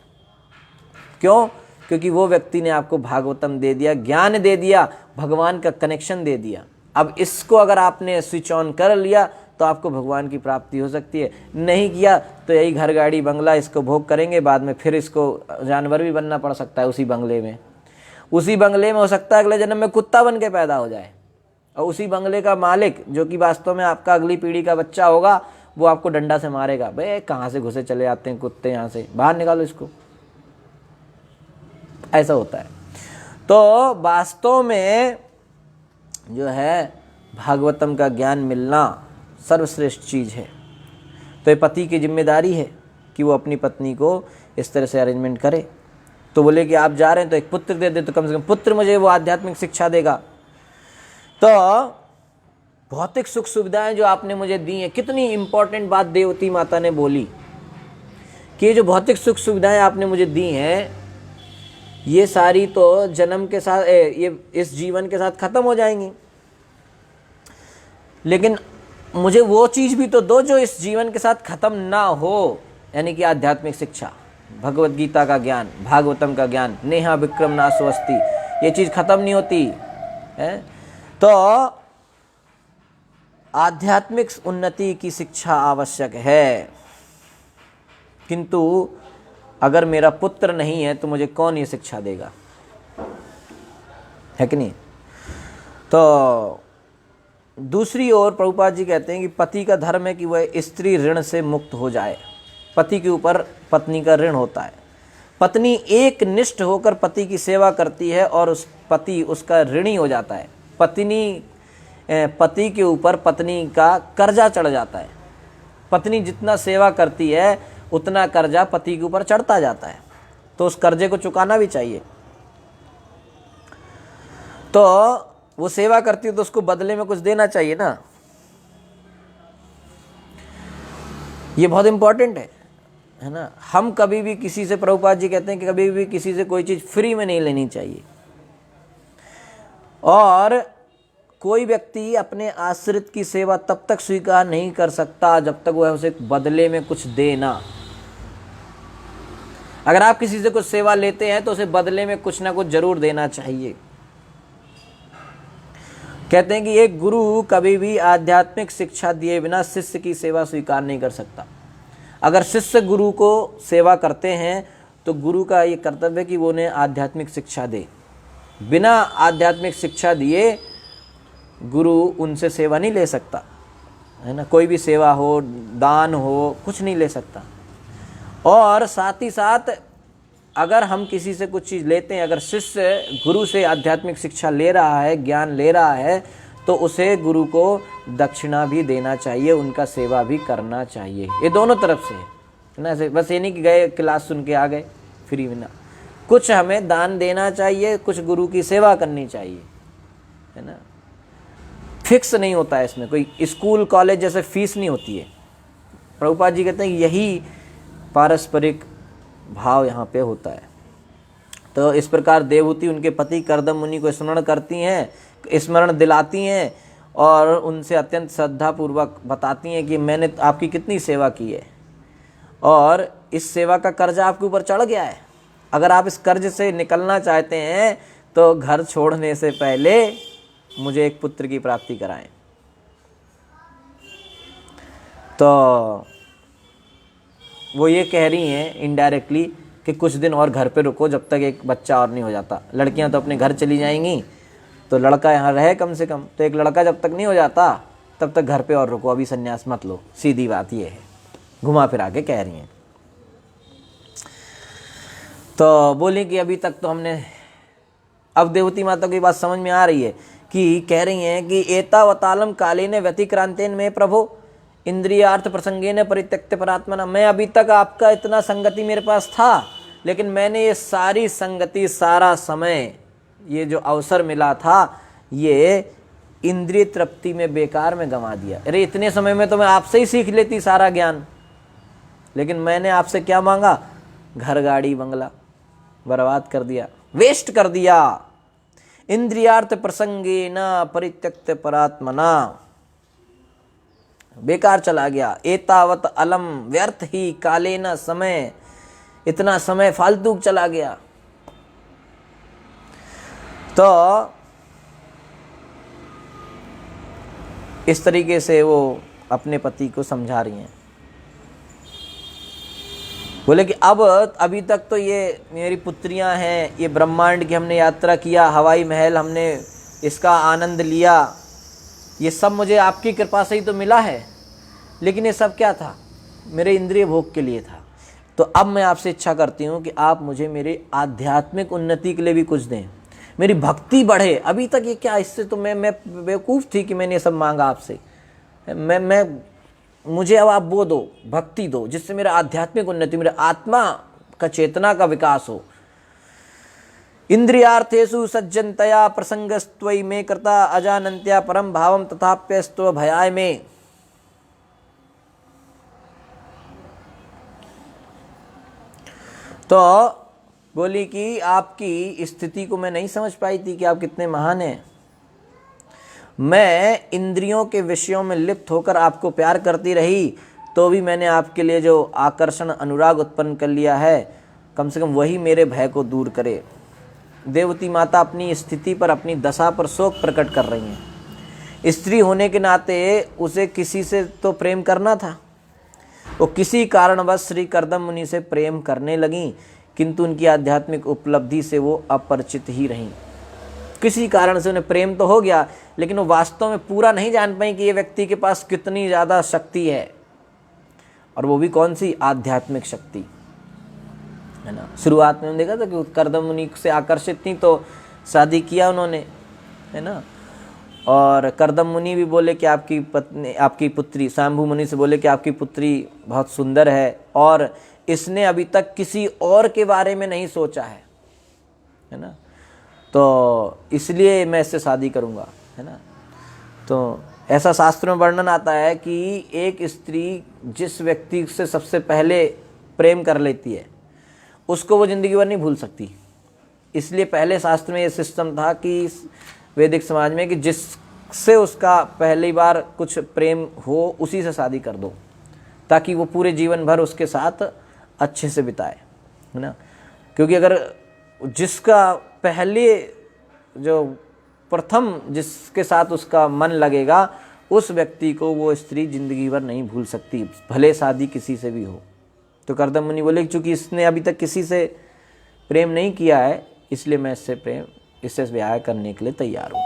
क्यों? क्योंकि वो व्यक्ति ने आपको भागवतम दे दिया, ज्ञान दे दिया, भगवान का कनेक्शन दे दिया। अब इसको अगर आपने स्विच ऑन कर लिया तो आपको भगवान की प्राप्ति हो सकती है। नहीं किया तो यही घर, गाड़ी, बंगला इसको भोग करेंगे, बाद में फिर इसको जानवर भी बनना पड़ सकता है उसी बंगले में। उसी बंगले में हो सकता है अगले जन्म में कुत्ता बन के पैदा हो जाए, और उसी बंगले का मालिक जो कि वास्तव में आपका अगली पीढ़ी का बच्चा होगा, वो आपको डंडा से मारेगा, भाई कहाँ से घुसे चले आते हैं कुत्ते, यहाँ से बाहर निकालो इसको। ऐसा होता है। तो वास्तव में जो है भागवतम का ज्ञान मिलना सर्वश्रेष्ठ चीज़ है। तो ये पति की जिम्मेदारी है कि वो अपनी पत्नी को इस तरह से अरेंजमेंट करे। तो बोले कि आप जा रहे हैं तो एक पुत्र दे दे, तो कम से कम पुत्र मुझे वो आध्यात्मिक शिक्षा देगा। तो भौतिक सुख सुविधाएं जो आपने मुझे दी हैं, कितनी इंपॉर्टेंट बात देवती माता ने बोली कि ये जो भौतिक सुख सुविधाएं आपने मुझे दी हैं, ये सारी तो जन्म के साथ, ये इस जीवन के साथ खत्म हो जाएंगी, लेकिन मुझे वो चीज़ भी तो दो जो इस जीवन के साथ खत्म ना हो, यानी कि आध्यात्मिक शिक्षा, भगवत गीता का ज्ञान, भागवतम का ज्ञान। नेहा विक्रम नाशोस्ति, ये चीज़ खत्म नहीं होती है। तो आध्यात्मिक उन्नति की शिक्षा आवश्यक है, किंतु अगर मेरा पुत्र नहीं है तो मुझे कौन ये शिक्षा देगा, है कि नहीं? तो दूसरी ओर प्रभुपाद जी कहते हैं कि पति का धर्म है कि वह स्त्री ऋण से मुक्त हो जाए। पति के ऊपर पत्नी का ऋण होता है। पत्नी एक निष्ठ होकर पति की सेवा करती है और उस पति उसका ऋणी हो जाता है। पति के ऊपर पत्नी का कर्जा चढ़ जाता है। पत्नी जितना सेवा करती है उतना कर्जा पति के ऊपर चढ़ता जाता है, तो उस कर्जे को चुकाना भी चाहिए। तो वो सेवा करती है तो उसको बदले में कुछ देना चाहिए ना। ये बहुत इंपॉर्टेंट है ना। हम कभी भी किसी से, प्रभुपाद जी कहते हैं कि कभी भी किसी से कोई चीज़ फ्री में नहीं लेनी चाहिए। और कोई व्यक्ति अपने आश्रित की सेवा तब तक स्वीकार नहीं कर सकता जब तक वह उसे बदले में कुछ दे ना। अगर आप किसी से कुछ सेवा लेते हैं तो उसे बदले में कुछ ना कुछ जरूर देना चाहिए। कहते हैं कि एक गुरु कभी भी आध्यात्मिक शिक्षा दिए बिना शिष्य की सेवा स्वीकार नहीं कर सकता। अगर शिष्य गुरु को सेवा करते हैं तो गुरु का ये कर्तव्य है कि वो उन्हें आध्यात्मिक शिक्षा दे। बिना आध्यात्मिक शिक्षा दिए गुरु उनसे सेवा नहीं ले सकता, है ना। कोई भी सेवा हो, दान हो, कुछ नहीं ले सकता। और साथ ही साथ अगर हम किसी से कुछ चीज़ लेते हैं, अगर शिष्य गुरु से आध्यात्मिक शिक्षा ले रहा है, ज्ञान ले रहा है, तो उसे गुरु को दक्षिणा भी देना चाहिए, उनका सेवा भी करना चाहिए। ये दोनों तरफ से है ना। बस ये नहीं कि गए क्लास सुन के आ गए फ्री में ना, कुछ हमें दान देना चाहिए, कुछ गुरु की सेवा करनी चाहिए, है ना। फिक्स नहीं होता है इसमें, कोई स्कूल कॉलेज जैसे फीस नहीं होती है। प्रभुपाद जी कहते हैं यही पारस्परिक भाव यहाँ पे होता है। तो इस प्रकार देवहूति उनके पति कर्दम मुनि को स्मरण करती हैं, स्मरण दिलाती हैं और उनसे अत्यंत श्रद्धापूर्वक बताती हैं कि मैंने आपकी कितनी सेवा की है और इस सेवा का कर्जा आपके ऊपर चढ़ गया है। अगर आप इस कर्ज से निकलना चाहते हैं तो घर छोड़ने से पहले मुझे एक पुत्र की प्राप्ति कराएं। तो वो ये कह रही हैं इनडायरेक्टली कि कुछ दिन और घर पे रुको जब तक एक बच्चा और नहीं हो जाता। लड़कियां तो अपने घर चली जाएंगी, तो लड़का यहाँ रहे कम से कम। तो एक लड़का जब तक नहीं हो जाता तब तक घर पे और रुको, अभी संन्यास मत लो। सीधी बात ये है। घुमा फिरा के कह रही हैं। तो बोली कि अभी तक तो हमने, अब देवती माता की बात समझ में आ रही है कि कह रही हैं कि एतावतालम कालेन व्यतिक्रांतेन में प्रभो इंद्रियार्थ प्रसंगेन परित्यक्त परात्मना। मैं अभी तक आपका इतना संगति मेरे पास था, लेकिन मैंने ये सारी संगति, सारा समय, ये जो अवसर मिला था, ये इंद्रिय तृप्ति में बेकार में गंवा दिया। अरे इतने समय में तो मैं आपसे ही सीख लेती सारा ज्ञान, लेकिन मैंने आपसे क्या मांगा? घर गाड़ी बंगला, बर्बाद कर दिया, वेस्ट कर दिया। इंद्रियार्थ प्रसंगे न परित्यक्त परात्मना, बेकार चला गया। एतावत अलम व्यर्थ ही काले न समय, इतना समय फालतू चला गया। तो इस तरीके से वो अपने पति को समझा रही हैं। बोले कि अब अभी तक तो ये मेरी पुत्रियां हैं, ये ब्रह्मांड की हमने यात्रा किया, हवाई महल हमने इसका आनंद लिया, ये सब मुझे आपकी कृपा से ही तो मिला है, लेकिन ये सब क्या था? मेरे इंद्रिय भोग के लिए था। तो अब मैं आपसे इच्छा करती हूँ कि आप मुझे मेरे आध्यात्मिक उन्नति के लिए भी कुछ दें, मेरी भक्ति बढ़े। अभी तक ये क्या, इससे तो मैं बेवकूफ़ थी कि मैंने ये सब मांगा आपसे। मुझे अब आप वो दो, भक्ति दो, जिससे मेरा आध्यात्मिक उन्नति, मेरे आत्मा का चेतना का विकास हो। इंद्रियार्थेषु सज्जनतया प्रसंगस्त्वयि मे कृता अजानन्त्या परम भावम तथाप्यस्त्व भयाय में। तो बोली कि आपकी स्थिति को मैं नहीं समझ पाई थी कि आप कितने महान हैं। मैं इंद्रियों के विषयों में लिप्त होकर आपको प्यार करती रही, तो भी मैंने आपके लिए जो आकर्षण, अनुराग उत्पन्न कर लिया है, कम से कम वही मेरे भय को दूर करे। देवती माता अपनी स्थिति पर, अपनी दशा पर शोक प्रकट कर रही हैं। स्त्री होने के नाते उसे किसी से तो प्रेम करना था। वो किसी कारणवश श्री कर्दम मुनि से प्रेम करने लगीं, किंतु उनकी आध्यात्मिक उपलब्धि से वो अपरिचित ही रहीं। किसी कारण से उन्हें प्रेम तो हो गया, लेकिन वो वास्तव में पूरा नहीं जान पाई कि ये व्यक्ति के पास कितनी ज़्यादा शक्ति है, और वो भी कौन सी? आध्यात्मिक शक्ति, है ना। शुरुआत में हमने देखा था कि कर्दम मुनि से आकर्षित थी तो शादी किया उन्होंने, है ना। और कर्दम मुनि भी बोले कि आपकी पत्नी, आपकी पुत्री, शंभु मुनि से बोले कि आपकी पुत्री बहुत सुंदर है, और इसने अभी तक किसी और के बारे में नहीं सोचा है ना, तो इसलिए मैं इससे शादी करूँगा, है ना। तो ऐसा शास्त्र में वर्णन आता है कि एक स्त्री जिस व्यक्ति से सबसे पहले प्रेम कर लेती है, उसको वो ज़िंदगी भर नहीं भूल सकती। इसलिए पहले शास्त्र में ये सिस्टम था कि वैदिक समाज में कि जिससे उसका पहली बार कुछ प्रेम हो, उसी से शादी कर दो, ताकि वो पूरे जीवन भर उसके साथ अच्छे से बिताए, है ना। क्योंकि अगर जिसका पहले, जो प्रथम जिसके साथ उसका मन लगेगा, उस व्यक्ति को वो स्त्री जिंदगी भर नहीं भूल सकती, भले शादी किसी से भी हो। तो कर्दम मुनि बोले चूंकि इसने अभी तक किसी से प्रेम नहीं किया है, इसलिए मैं इससे ब्याह करने के लिए तैयार हूँ।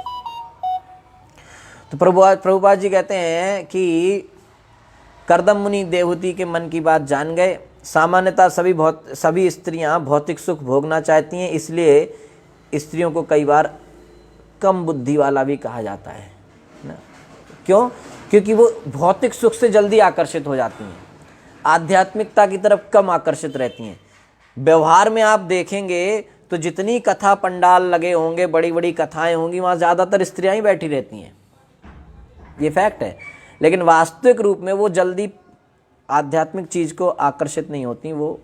तो प्रभुपाद जी कहते हैं कि कर्दम मुनि देवहूति के मन की बात जान गए। सामान्यतः सभी स्त्रियां भौतिक सुख भोगना चाहती हैं, इसलिए स्त्रियों को कई बार कम बुद्धि वाला भी कहा जाता है ना। क्यों? क्योंकि वो भौतिक सुख से जल्दी आकर्षित हो जाती हैं, आध्यात्मिकता की तरफ कम आकर्षित रहती हैं। व्यवहार में आप देखेंगे तो जितनी कथा पंडाल लगे होंगे, बड़ी बड़ी कथाएं होंगी, वहाँ ज़्यादातर स्त्रियां ही बैठी रहती हैं, ये फैक्ट है। लेकिन वास्तविक रूप में वो जल्दी आध्यात्मिक चीज़ को आकर्षित नहीं होती, वो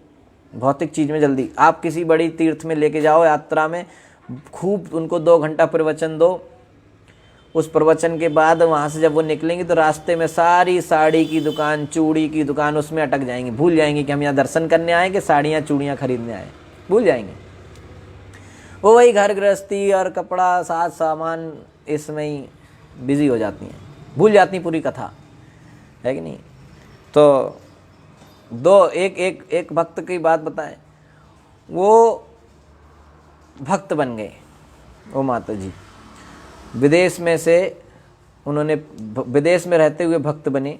भौतिक चीज़ में जल्दी। आप किसी बड़ी तीर्थ में लेके जाओ, यात्रा में, खूब उनको 2 घंटा प्रवचन दो, उस प्रवचन के बाद वहाँ से जब वो निकलेंगे तो रास्ते में सारी साड़ी की दुकान, चूड़ी की दुकान, उसमें अटक जाएंगी, भूल जाएंगे कि हम यहाँ दर्शन करने आए कि साड़ियाँ चूड़ियाँ खरीदने आए, भूल जाएंगे। वो वही घर गृहस्थी और कपड़ा साज सामान इसमें ही बिजी हो जाती हैं, भूल जाती हैं पूरी कथा, है कि नहीं। तो एक भक्त की बात बताएं, वो भक्त बन गए, वो माता जी विदेश में रहते हुए भक्त बने।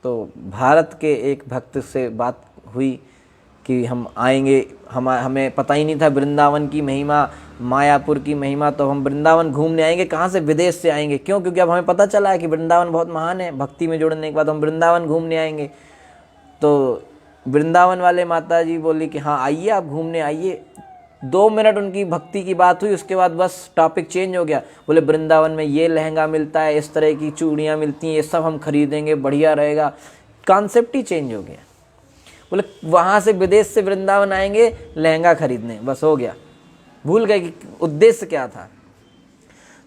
तो भारत के एक भक्त से बात हुई कि हम आएंगे, हमें पता ही नहीं था वृंदावन की महिमा, मायापुर की महिमा, तो हम वृंदावन घूमने आएंगे। कहाँ से? विदेश से आएंगे। क्यों? क्योंकि अब हमें पता चला है कि वृंदावन बहुत महान है, भक्ति में जुड़ने के बाद हम वृंदावन घूमने आएंगे। तो वृंदावन वाले माता जी बोली कि हाँ आइए, आप घूमने आइए। 2 मिनट उनकी भक्ति की बात हुई, उसके बाद बस टॉपिक चेंज हो गया। बोले वृंदावन में ये लहंगा मिलता है, इस तरह की चूड़ियाँ मिलती हैं, ये सब हम खरीदेंगे, बढ़िया रहेगा। कॉन्सेप्ट ही चेंज हो गया। बोले वहाँ से विदेश से वृंदावन आएंगे लहंगा खरीदने, बस हो गया। भूल गए कि उद्देश्य क्या था।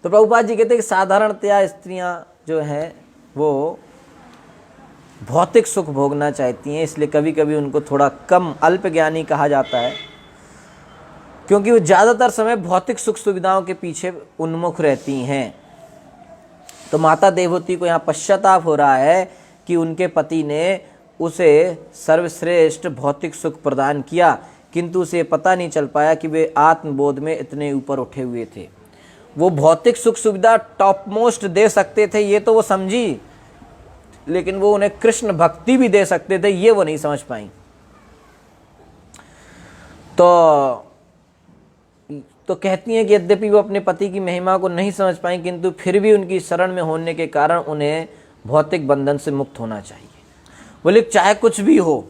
तो प्रभुपाद जी कहते हैं कि साधारणतया स्त्रियां जो हैं वो भौतिक सुख भोगना चाहती हैं, इसलिए कभी कभी उनको थोड़ा कम अल्पज्ञानी कहा जाता है, क्योंकि वो ज़्यादातर समय भौतिक सुख सुविधाओं के पीछे उन्मुख रहती हैं। तो माता देवहूति को यहाँ पश्चाताप हो रहा है कि उनके पति ने उसे सर्वश्रेष्ठ भौतिक सुख प्रदान किया, किंतु उसे पता नहीं चल पाया कि वे आत्मबोध में इतने ऊपर उठे हुए थे। वो भौतिक सुख सुविधा टॉप मोस्ट दे सकते थे, ये तो वो समझी, लेकिन वो उन्हें कृष्ण भक्ति भी दे सकते थे, ये वो नहीं समझ पाई। तो कहती हैं कि यद्यपि वो अपने पति की महिमा को नहीं समझ पाई, किंतु फिर भी उनकी शरण में होने के कारण उन्हें भौतिक बंधन से मुक्त होना चाहिए। बोले चाहे कुछ भी हो,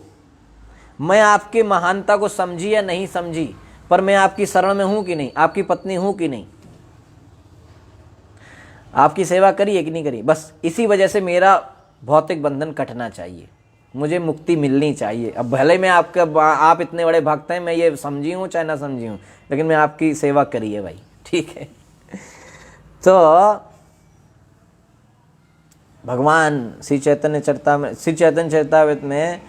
मैं आपकी महानता को समझी या नहीं समझी, पर मैं आपकी शरण में हूं कि नहीं, आपकी पत्नी हूं कि नहीं, आपकी सेवा करी है कि नहीं करी, बस इसी वजह से मेरा भौतिक बंधन कटना चाहिए, मुझे मुक्ति मिलनी चाहिए। अब भले मैं आप इतने बड़े भक्त हैं, मैं ये समझी हूँ चाहे ना समझी हूँ, लेकिन मैं आपकी सेवा करी है भाई, ठीक है। तो भगवान श्री चैतन्य चरितामृत में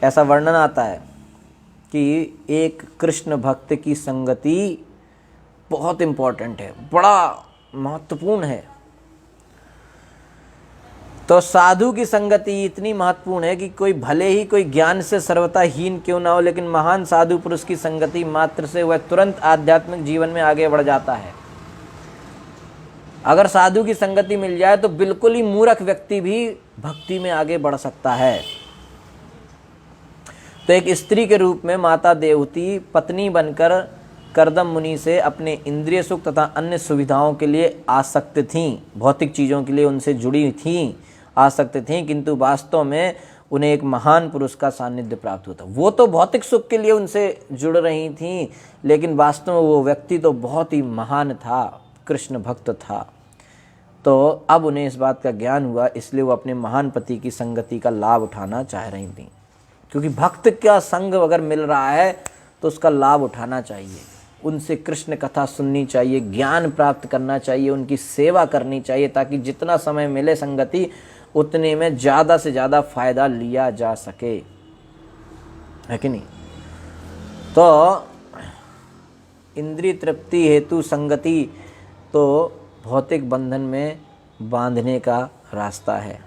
ऐसा वर्णन आता है कि एक कृष्ण भक्त की संगति बहुत इम्पोर्टेंट है, बड़ा महत्वपूर्ण है। तो साधु की संगति इतनी महत्वपूर्ण है कि कोई भले ही कोई ज्ञान से सर्वथा हीन क्यों ना हो, लेकिन महान साधु पुरुष की संगति मात्र से वह तुरंत आध्यात्मिक जीवन में आगे बढ़ जाता है। अगर साधु की संगति मिल जाए तो बिल्कुल ही मूर्ख व्यक्ति भी भक्ति में आगे बढ़ सकता है। तो एक स्त्री के रूप में माता देवहूति पत्नी बनकर कर्दम मुनि से अपने इंद्रिय सुख तथा अन्य सुविधाओं के लिए आसक्त थीं, भौतिक चीज़ों के लिए उनसे जुड़ी थीं, आसक्त थीं, किंतु वास्तव में उन्हें एक महान पुरुष का सानिध्य प्राप्त होता। वो तो भौतिक सुख के लिए उनसे जुड़ रही थीं, लेकिन वास्तव में वो व्यक्ति तो बहुत ही महान था, कृष्ण भक्त था। तो अब उन्हें इस बात का ज्ञान हुआ, इसलिए वो अपने महान पति की संगति का लाभ उठाना चाह रही थी, क्योंकि भक्त का संग अगर मिल रहा है तो उसका लाभ उठाना चाहिए, उनसे कृष्ण कथा सुननी चाहिए, ज्ञान प्राप्त करना चाहिए, उनकी सेवा करनी चाहिए, ताकि जितना समय मिले संगति उतने में ज़्यादा से ज़्यादा फायदा लिया जा सके, है कि नहीं। तो इंद्रिय तृप्ति हेतु संगति तो भौतिक बंधन में बांधने का रास्ता है,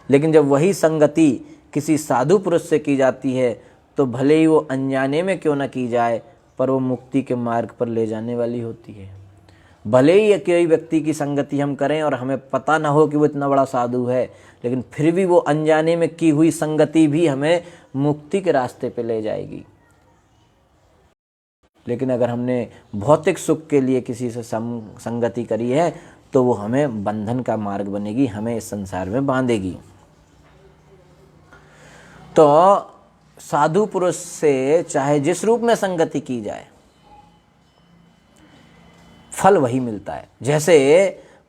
लेकिन जब वही संगति किसी साधु पुरुष से की जाती है तो भले ही वो अनजाने में क्यों न की जाए, पर वो मुक्ति के मार्ग पर ले जाने वाली होती है। भले ही कोई व्यक्ति की संगति हम करें और हमें पता ना हो कि वो इतना बड़ा साधु है, लेकिन फिर भी वो अनजाने में की हुई संगति भी हमें मुक्ति के रास्ते पे ले जाएगी। लेकिन अगर हमने भौतिक सुख के लिए किसी से संगति करी है तो वो हमें बंधन का मार्ग बनेगी, हमें इस संसार में बांधेगी। तो साधु पुरुष से चाहे जिस रूप में संगति की जाए, फल वही मिलता है। जैसे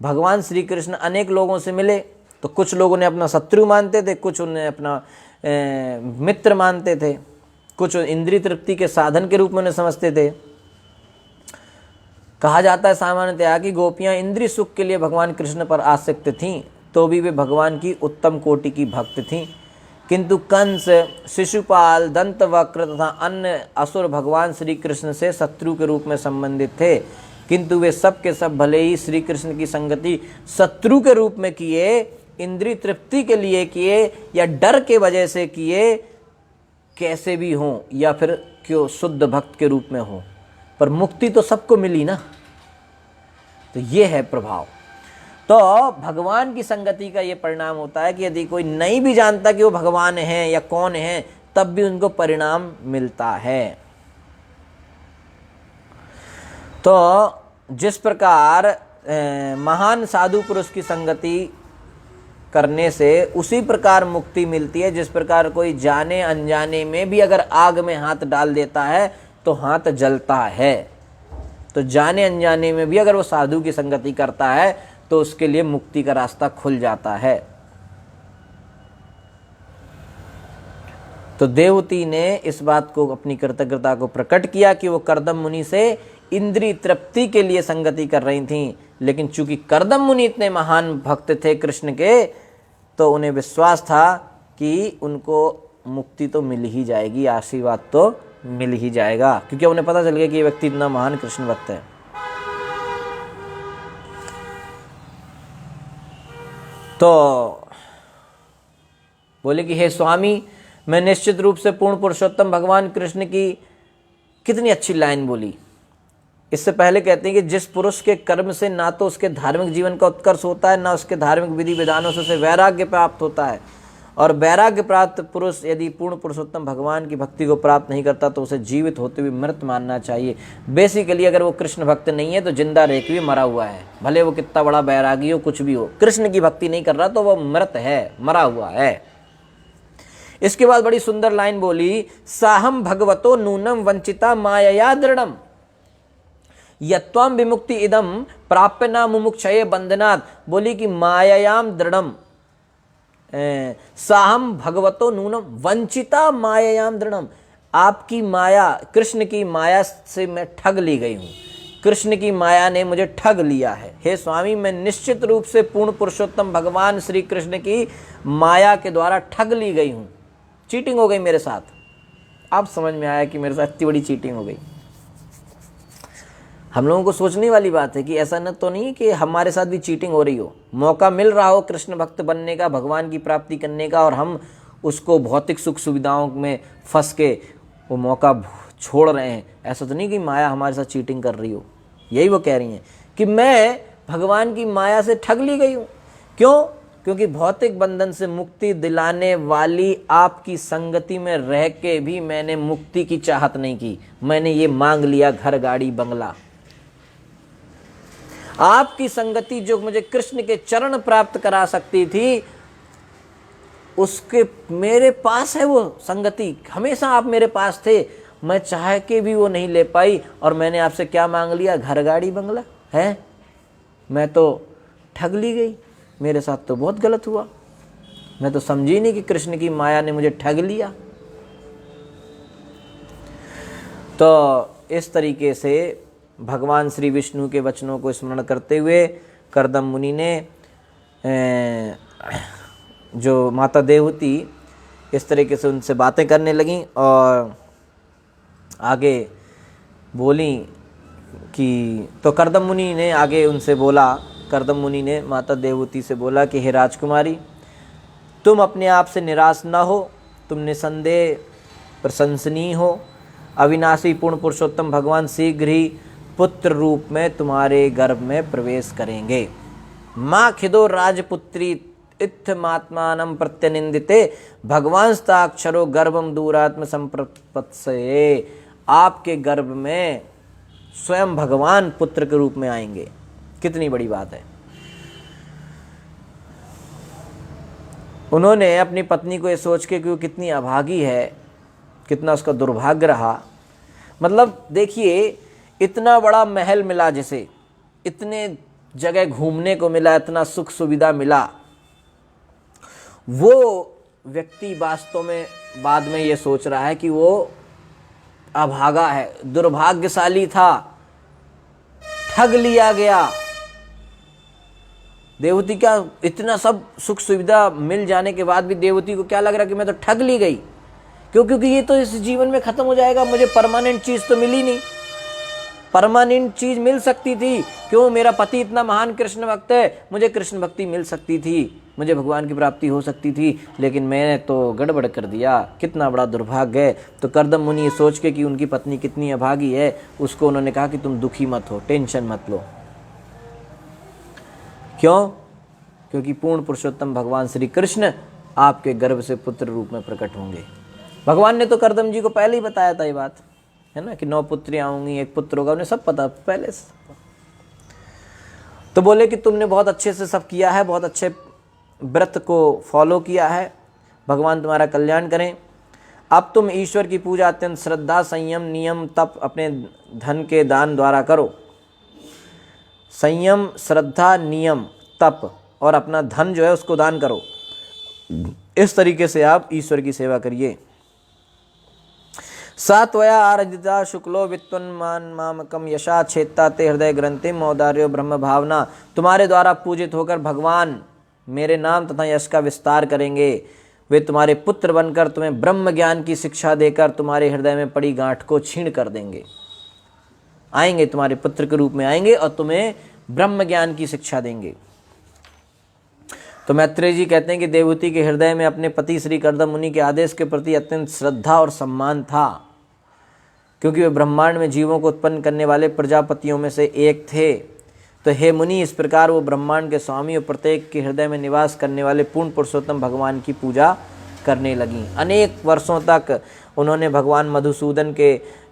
भगवान श्री कृष्ण अनेक लोगों से मिले, तो कुछ लोग उन्हें अपना शत्रु मानते थे, कुछ उन्हें अपना मित्र मानते थे, कुछ इंद्रिय तृप्ति के साधन के रूप में उन्हें समझते थे। कहा जाता है सामान्यतया कि गोपियां इंद्रिय सुख के लिए भगवान कृष्ण पर आसक्त थीं, तो भी वे भगवान की उत्तम कोटि की भक्त थीं, किंतु कंस, शिशुपाल, दंतवक्र तथा अन्य असुर भगवान श्री कृष्ण से शत्रु के रूप में संबंधित थे, किंतु वे सब के सब भले ही श्री कृष्ण की संगति शत्रु के रूप में किए, इंद्रिय तृप्ति के लिए किए या डर के वजह से किए, कैसे भी हों या फिर क्यों शुद्ध भक्त के रूप में हो, पर मुक्ति तो सबको मिली ना। तो ये है प्रभाव। तो भगवान की संगति का ये परिणाम होता है कि यदि कोई नहीं भी जानता कि वो भगवान है या कौन है, तब भी उनको परिणाम मिलता है। तो जिस प्रकार महान साधु पुरुष की संगति करने से उसी प्रकार मुक्ति मिलती है, जिस प्रकार कोई जाने अनजाने में भी अगर आग में हाथ डाल देता है तो हाथ जलता है, तो जाने अनजाने में भी अगर वो साधु की संगति करता है तो उसके लिए मुक्ति का रास्ता खुल जाता है। तो देवती ने इस बात को, अपनी कृतज्ञता को प्रकट किया कि वो कर्दम मुनि से इंद्रिय तृप्ति के लिए संगति कर रही थीं, लेकिन चूंकि कर्दम मुनि इतने महान भक्त थे कृष्ण के, तो उन्हें विश्वास था कि उनको मुक्ति तो मिल ही जाएगी, आशीर्वाद तो मिल ही जाएगा, क्योंकि उन्हें पता चल गया कि ये व्यक्ति इतना महान कृष्ण भक्त है। तो बोले कि हे स्वामी, मैं निश्चित रूप से पूर्ण पुरुषोत्तम भगवान कृष्ण की, कितनी अच्छी लाइन बोली। इससे पहले कहते हैं कि जिस पुरुष के कर्म से ना तो उसके धार्मिक जीवन का उत्कर्ष होता है, ना उसके धार्मिक विधि विधानों से उसे वैराग्य प्राप्त होता है, और वैराग्य प्राप्त पुरुष यदि पूर्ण पुरुषोत्तम भगवान की भक्ति को प्राप्त नहीं करता तो उसे जीवित होते हुए मृत मानना चाहिए। बेसिकली अगर वो कृष्ण भक्त नहीं है तो जिंदा रह के भी मरा हुआ है, भले वो कितना बड़ा बैरागी हो, कुछ भी हो, कृष्ण की भक्ति नहीं कर रहा तो वो मृत है, मरा हुआ है। इसके बाद बड़ी सुंदर लाइन बोली, साहम भगवतो नूनम वंचिता मायया दृढ़म यत्वाम विमुक्ति इदम प्राप्य न मुमुक्षये बंधनात्। बोली कि मायायाम दृढ़म, साहम भगवतो नूनम वंचिता मायायाम दृढ़म, आपकी माया, कृष्ण की माया से मैं ठग ली गई हूं, कृष्ण की माया ने मुझे ठग लिया है। हे स्वामी, मैं निश्चित रूप से पूर्ण पुरुषोत्तम भगवान श्री कृष्ण की माया के द्वारा ठग ली गई हूं, चीटिंग हो गई मेरे साथ। अब समझ में आया कि मेरे साथ इतनी बड़ी चीटिंग हो गई। हम लोगों को सोचने वाली बात है कि ऐसा न तो नहीं कि हमारे साथ भी चीटिंग हो रही हो, मौका मिल रहा हो कृष्ण भक्त बनने का, भगवान की प्राप्ति करने का, और हम उसको भौतिक सुख सुविधाओं में फंस के वो मौका छोड़ रहे हैं। ऐसा तो नहीं कि माया हमारे साथ चीटिंग कर रही हो। यही वो कह रही हैं कि मैं भगवान की माया से ठग ली गई हूँ। क्यों? क्योंकि भौतिक बंधन से मुक्ति दिलाने वाली आपकी संगति में रह के भी मैंने मुक्ति की चाहत नहीं की, मैंने ये मांग लिया घर गाड़ी बंगला। आपकी संगति जो मुझे कृष्ण के चरण प्राप्त करा सकती थी, उसके मेरे पास है वो संगति, हमेशा आप मेरे पास थे, मैं चाह के भी वो नहीं ले पाई, और मैंने आपसे क्या मांग लिया? घर गाड़ी बंगला है। मैं तो ठग ली गई, मेरे साथ तो बहुत गलत हुआ, मैं तो समझी नहीं कि कृष्ण की माया ने मुझे ठग लिया। तो इस तरीके से भगवान श्री विष्णु के वचनों को स्मरण करते हुए कर्दम मुनि ने जो माता देवती इस तरीके से उनसे बातें करने लगीं और आगे बोली कि, तो कर्दम मुनि ने आगे उनसे बोला, कर्दम मुनि ने माता देवती से बोला कि हे राजकुमारी, तुम अपने आप से निराश न हो, तुम निसंदेह प्रशंसनीय हो। अविनाशी पूर्ण पुरुषोत्तम भगवान शीघ्र ही पुत्र रूप में तुम्हारे गर्भ में प्रवेश करेंगे। माँ खिदो राजपुत्री इत्थमात्मानं प्रत्यनिंदिते भगवांस्ताक्षरो गर्भम दूरात्म संप्रपत्सये। आपके गर्भ में स्वयं भगवान पुत्र के रूप में आएंगे। कितनी बड़ी बात है। उन्होंने अपनी पत्नी को ये सोच के कि वो कितनी अभागी है, कितना उसका दुर्भाग्य रहा। मतलब देखिए, इतना बड़ा महल मिला जिसे, इतने जगह घूमने को मिला, इतना सुख सुविधा मिला, वो व्यक्ति वास्तव में बाद में ये सोच रहा है कि वो अभागा है, दुर्भाग्यशाली था, ठग लिया गया। देवती क्या, इतना सब सुख सुविधा मिल जाने के बाद भी देवती को क्या लग रहा कि मैं तो ठग ली गई। क्यों? क्योंकि ये तो इस जीवन में खत्म हो जाएगा, मुझे परमानेंट चीज तो मिली नहीं। परमानेंट चीज मिल सकती थी, क्यों? मेरा पति इतना महान कृष्ण भक्त है, मुझे कृष्ण भक्ति मिल सकती थी, मुझे भगवान की प्राप्ति हो सकती थी, लेकिन मैंने तो गड़बड़ कर दिया, कितना बड़ा दुर्भाग्य है। तो कर्दम मुनि ये सोच के कि उनकी पत्नी कितनी अभागी है, उसको उन्होंने कहा कि तुम दुखी मत हो, टेंशन मत लो, क्यों? क्योंकि पूर्ण पुरुषोत्तम भगवान श्री कृष्ण आपके गर्भ से पुत्र रूप में प्रकट होंगे। भगवान ने तो करदम जी को पहले ही बताया था ये बात, है ना, कि 9 पुत्रियां होंगी, 1 पुत्र होगा, उन्हें सब पता पहले से। तो बोले कि तुमने बहुत अच्छे से सब किया है, बहुत अच्छे व्रत को फॉलो किया है, भगवान तुम्हारा कल्याण करें। अब तुम ईश्वर की पूजा अत्यंत श्रद्धा, संयम, नियम, तप अपने धन के दान द्वारा करो। संयम, श्रद्धा, नियम, तप और अपना धन जो है उसको दान करो। इस तरीके से आप ईश्वर की सेवा करिए। सात्वया आराधिता शुक्लो वित्वन्मान मामकम यशा छेत्ता ते हृदय ग्रंथि मौदार्यो ब्रह्म भावना। तुम्हारे द्वारा पूजित होकर भगवान मेरे नाम तथा यश का विस्तार करेंगे। वे तुम्हारे पुत्र बनकर तुम्हें ब्रह्म ज्ञान की शिक्षा देकर तुम्हारे हृदय में पड़ी गांठ को छीण कर देंगे। आएंगे, तुम्हारे पुत्र के रूप में आएंगे और तुम्हें ब्रह्म ज्ञान की शिक्षा देंगे। तो मैत्रेय जी कहते हैं कि देवहूति के हृदय में अपने पति श्री कर्दम मुनि के आदेश के प्रति अत्यंत श्रद्धा और सम्मान था, क्योंकि वे ब्रह्मांड में जीवों को उत्पन्न करने वाले प्रजापतियों में से एक थे। तो हे मुनि, इस प्रकार वो ब्रह्मांड के स्वामी और प्रत्येक के हृदय में निवास करने वाले पूर्ण पुरुषोत्तम भगवान की पूजा करने लगी। अनेक वर्षों तक उन्होंने भगवान मधुसूदन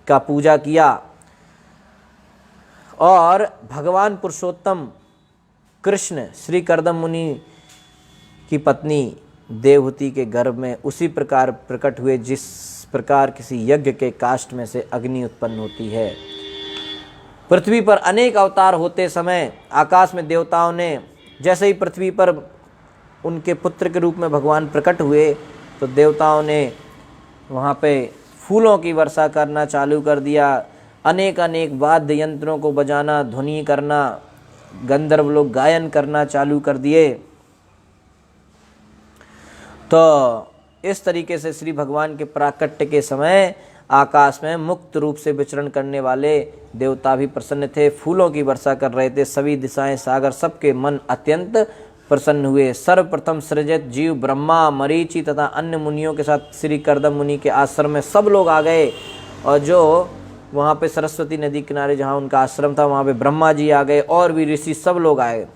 का पूजा किया और भगवान पुरुषोत्तम कृष्ण श्री कर्दम मुनि की पत्नी देवहूति के गर्भ में उसी प्रकार प्रकट हुए जिस प्रकार किसी यज्ञ के काष्ठ में से अग्नि उत्पन्न होती है। पृथ्वी पर अनेक अवतार होते समय आकाश में देवताओं ने जैसे ही पृथ्वी पर उनके पुत्र के रूप में भगवान प्रकट हुए तो देवताओं ने वहाँ पे फूलों की वर्षा करना चालू कर दिया। अनेक अनेक वाद्य यंत्रों को बजाना, ध्वनि करना, गंधर्व लोग गायन करना चालू कर दिए। तो इस तरीके से श्री भगवान के प्राकट्य के समय आकाश में मुक्त रूप से विचरण करने वाले देवता भी प्रसन्न थे, फूलों की वर्षा कर रहे थे। सभी दिशाएं, सागर, सबके मन अत्यंत प्रसन्न हुए। सर्वप्रथम सृजित जीव ब्रह्मा, मरीचि तथा अन्य मुनियों के साथ श्री कर्दम मुनि के आश्रम में सब लोग आ गए। और जो वहाँ पे सरस्वती नदी किनारे जहाँ उनका आश्रम था वहाँ पे ब्रह्मा जी आ गए और भी ऋषि सब लोग आए।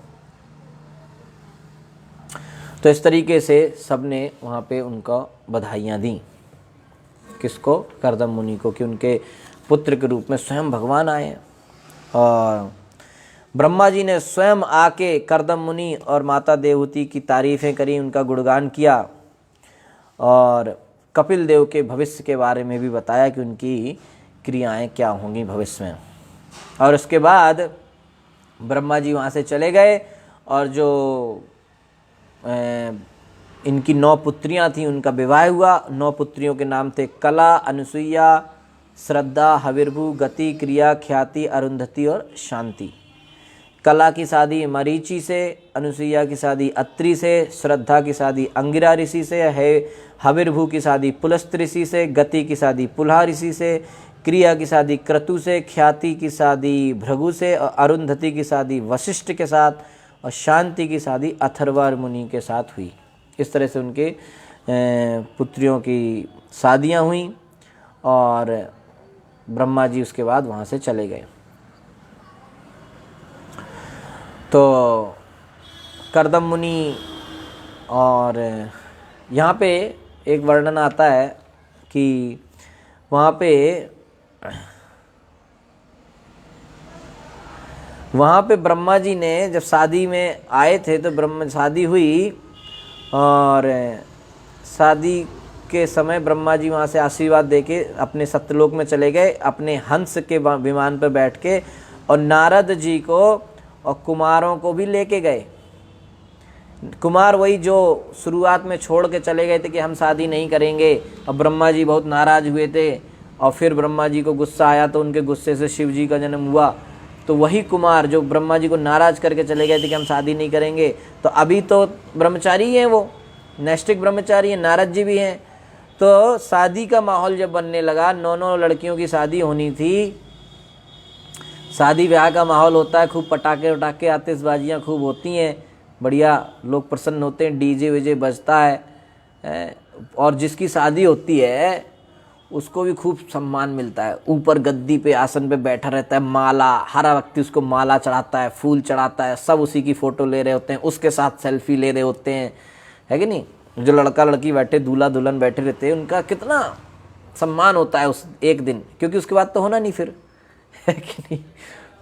तो इस तरीके से सबने वहाँ पे उनको बधाइयाँ दी। किसको? कर्दम मुनि को, कि उनके पुत्र के रूप में स्वयं भगवान आए। और ब्रह्मा जी ने स्वयं आके कर्दम मुनि और माता देवहूति की तारीफ़ें करी, उनका गुणगान किया और कपिल देव के भविष्य के बारे में भी बताया कि उनकी क्रियाएं क्या होंगी भविष्य में। और उसके बाद ब्रह्मा जी वहाँ से चले गए और जो इनकी 9 पुत्रियां थीं उनका विवाह हुआ। 9 पुत्रियों के नाम थे कला, अनुसुईया, श्रद्धा, हविर्भु, गति, क्रिया, ख्याति, अरुंधति और शांति। कला की शादी मरीचि से, अनुसुईया की शादी अत्रि से, श्रद्धा की शादी अंगिरा ऋषि से, हविर्भु की शादी पुलस्त ऋषि से, गति की शादी पुलहा ऋषि से, क्रिया की शादी क्रतु से, ख्याति की शादी भृगु से और अरुंधति की शादी वशिष्ठ के साथ और शांति की शादी अथर्वा मुनि के साथ हुई। इस तरह से उनके पुत्रियों की शादियां हुई और ब्रह्मा जी उसके बाद वहाँ से चले गए। तो कर्दम मुनि, और यहाँ पे एक वर्णन आता है कि वहाँ पे ब्रह्मा जी ने जब शादी में आए थे तो शादी हुई और शादी के समय ब्रह्मा जी वहाँ से आशीर्वाद देके अपने सत्यलोक में चले गए अपने हंस के विमान पर बैठ के, और नारद जी को और कुमारों को भी लेके गए। कुमार वही जो शुरुआत में छोड़ के चले गए थे कि हम शादी नहीं करेंगे, और ब्रह्मा जी बहुत नाराज़ हुए थे और फिर ब्रह्मा जी को गुस्सा आया तो उनके गुस्से से शिव जी का जन्म हुआ। तो वही कुमार जो ब्रह्मा जी को नाराज़ करके चले गए थे कि हम शादी नहीं करेंगे, तो अभी तो ब्रह्मचारी हैं, वो नैष्ठिक ब्रह्मचारी हैं, नारद जी भी हैं। तो शादी का माहौल जब बनने लगा, 9 लड़कियों की शादी होनी थी। शादी ब्याह का माहौल होता है, खूब पटाखे वटाखे, आतिशबाजियाँ खूब होती हैं, बढ़िया लोग प्रसन्न होते हैं, डीजे वीजे बजता है। और जिसकी शादी होती है उसको भी खूब सम्मान मिलता है, ऊपर गद्दी पे आसन पे बैठा रहता है, माला, हर व्यक्ति उसको माला चढ़ाता है, फूल चढ़ाता है, सब उसी की फ़ोटो ले रहे होते हैं, उसके साथ सेल्फी ले रहे होते हैं, है कि नहीं। जो लड़का लड़की बैठे, दूल्हा दुल्हन बैठे रहते हैं, उनका कितना सम्मान होता है उस एक दिन, क्योंकि उसके बाद तो होना नहीं फिर, है कि नहीं।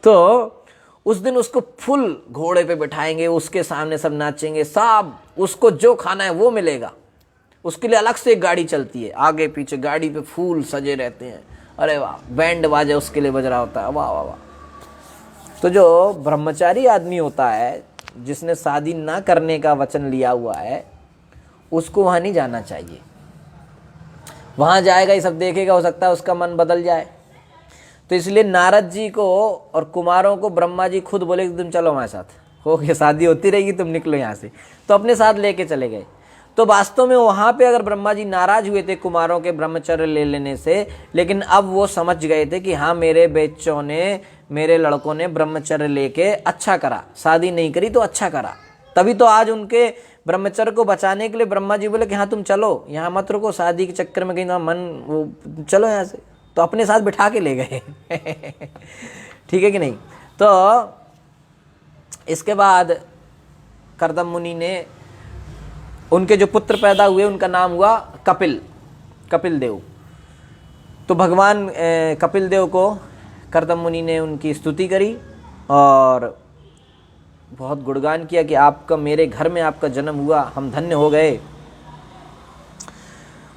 तो उस दिन उसको फुल घोड़े पे बिठाएंगे, उसके सामने सब नाचेंगे, सब उसको जो खाना है वो मिलेगा। उसके लिए अलग से एक गाड़ी चलती है, आगे पीछे गाड़ी पे फूल सजे रहते हैं, अरे वाह, बैंड बाजा उसके लिए बज रहा होता है, वाह वाह वाह। तो जो ब्रह्मचारी आदमी होता है, जिसने शादी ना करने का वचन लिया हुआ है, उसको वहाँ नहीं जाना चाहिए। वहाँ जाएगा, ये सब देखेगा, हो सकता है उसका मन बदल जाए। तो इसलिए नारद जी को और कुमारों को ब्रह्मा जी खुद बोले कि तुम चलो हमारे साथ, हो गया, शादी होती रहेगी, तुम निकलो यहाँ से। तो अपने साथ लेके चले गए। तो वास्तव में वहाँ पे अगर ब्रह्मा जी नाराज हुए थे कुमारों के ब्रह्मचर्य ले लेने से, लेकिन अब वो समझ गए थे कि हाँ, मेरे बेचों ने, मेरे लड़कों ने ब्रह्मचर्य लेके अच्छा करा, शादी नहीं करी तो अच्छा करा। तभी तो आज उनके ब्रह्मचर्य को बचाने के लिए ब्रह्मा जी बोले कि हाँ तुम चलो, यहाँ मत रुको, शादी के चक्कर में कहीं ना मन वो, चलो यहाँ से। तो अपने साथ बिठा के ले गए। ठीक है कि नहीं। तो इसके बाद कर्दम मुनि ने, उनके जो पुत्र पैदा हुए उनका नाम हुआ कपिल देव। तो भगवान कपिल देव को कर्दम मुनि ने उनकी स्तुति करी और बहुत गुणगान किया कि आपका, मेरे घर में आपका जन्म हुआ, हम धन्य हो गए।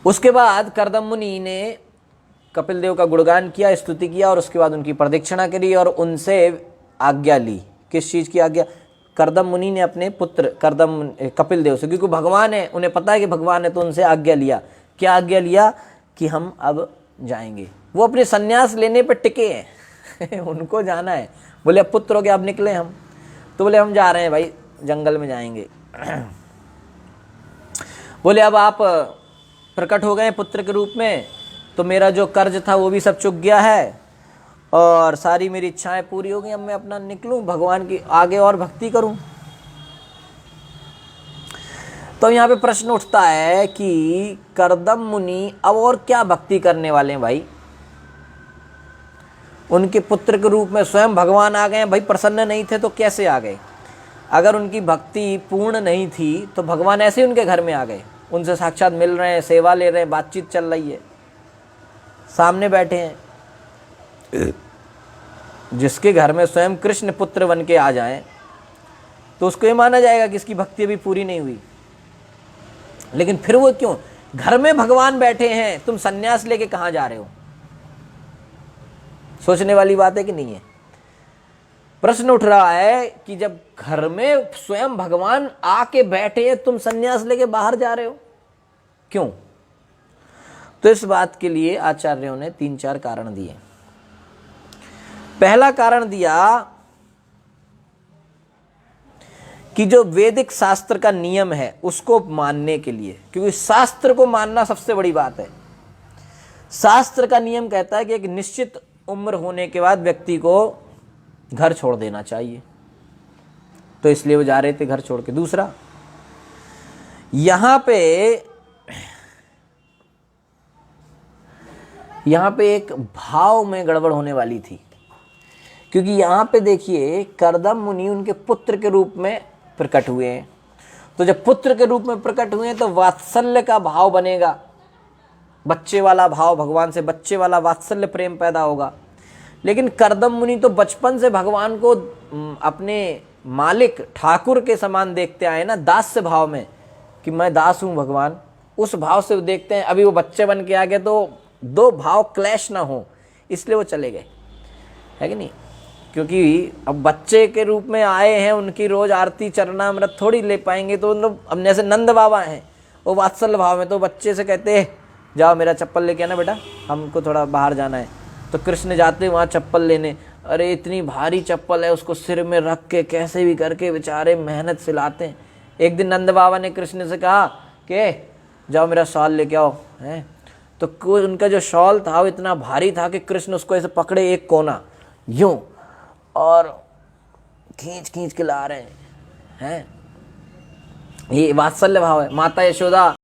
उसके बाद कर्दम मुनि ने कपिल देव का गुणगान किया, स्तुति किया, और उसके बाद उनकी प्रदक्षिणा करी और उनसे आज्ञा ली। किस चीज़ की आज्ञा? कर्दम मुनि ने अपने पुत्र कपिल देव से, क्योंकि भगवान है, उन्हें पता है कि भगवान है, तो उनसे आज्ञा लिया। क्या आज्ञा लिया? कि हम अब जाएंगे। वो अपने सन्यास लेने पर टिके हैं। उनको जाना है। बोले अब पुत्र हो गया, अब निकले हम। तो बोले हम जा रहे हैं भाई, जंगल में जाएंगे। बोले अब आप प्रकट हो गए पुत्र के रूप में, तो मेरा जो कर्ज था वो भी सब चुक गया है और सारी मेरी इच्छाएं पूरी हो गई। अब मैं अपना निकलूं, भगवान की आगे और भक्ति करूं। तो यहाँ पे प्रश्न उठता है कि कर्दम मुनि अब और क्या भक्ति करने वाले हैं भाई? उनके पुत्र के रूप में स्वयं भगवान आ गए। भाई प्रसन्न नहीं थे तो कैसे आ गए? अगर उनकी भक्ति पूर्ण नहीं थी तो भगवान ऐसे ही उनके घर में आ गए, उनसे साक्षात मिल रहे हैं, सेवा ले रहे हैं, बातचीत चल रही है, सामने बैठे हैं। जिसके घर में स्वयं कृष्ण पुत्र बन के आ जाएं तो उसको ये माना जाएगा कि इसकी भक्ति अभी पूरी नहीं हुई। लेकिन फिर वो क्यों? घर में भगवान बैठे हैं, तुम सन्यास लेके कहां जा रहे हो? सोचने वाली बात है कि नहीं है? प्रश्न उठ रहा है कि जब घर में स्वयं भगवान आके बैठे हैं, तुम सन्यास लेके बाहर जा रहे हो, क्यों? तो इस बात के लिए आचार्यों ने 3-4 कारण दिए। पहला कारण दिया कि जो वैदिक शास्त्र का नियम है उसको मानने के लिए, क्योंकि शास्त्र को मानना सबसे बड़ी बात है। शास्त्र का नियम कहता है कि एक निश्चित उम्र होने के बाद व्यक्ति को घर छोड़ देना चाहिए, तो इसलिए वो जा रहे थे घर छोड़ के। दूसरा, यहां पे एक भाव में गड़बड़ होने वाली थी, क्योंकि यहां पे देखिए कर्दम मुनि उनके पुत्र के रूप में प्रकट हुए हैं। तो जब पुत्र के रूप में प्रकट हुए हैं तो वात्सल्य का भाव बनेगा, बच्चे वाला भाव, भगवान से बच्चे वाला वात्सल्य प्रेम पैदा होगा। लेकिन कर्दम मुनि तो बचपन से भगवान को अपने मालिक ठाकुर के समान देखते आए ना, दास्य भाव में, कि मैं दास हूं भगवान, उस भाव से वो देखते हैं। अभी वो बच्चे बन के आ गए तो दो भाव क्लैश ना हो, इसलिए वो चले गए, है कि नहीं? क्योंकि अब बच्चे के रूप में आए हैं, उनकी रोज आरती चरणामृत थोड़ी ले पाएंगे। तो उन लोग, अब जैसे नंद बाबा हैं, वो वात्सल्य भाव में, तो बच्चे से कहते हैं जाओ मेरा चप्पल लेके आना बेटा, हमको थोड़ा बाहर जाना है। तो कृष्ण जाते वहाँ चप्पल लेने, अरे इतनी भारी चप्पल है, उसको सिर में रख के कैसे भी करके बेचारे मेहनत से लाते हैं। एक दिन नंद बाबा ने कृष्ण से कहा कि जाओ मेरा शॉल लेके आओ, है। तो उनका जो शॉल था वो इतना भारी था कि कृष्ण उसको ऐसे पकड़े एक कोना यूं और खींच खींच के ला रहे हैं। ये वात्सल्य भाव है। माता यशोदा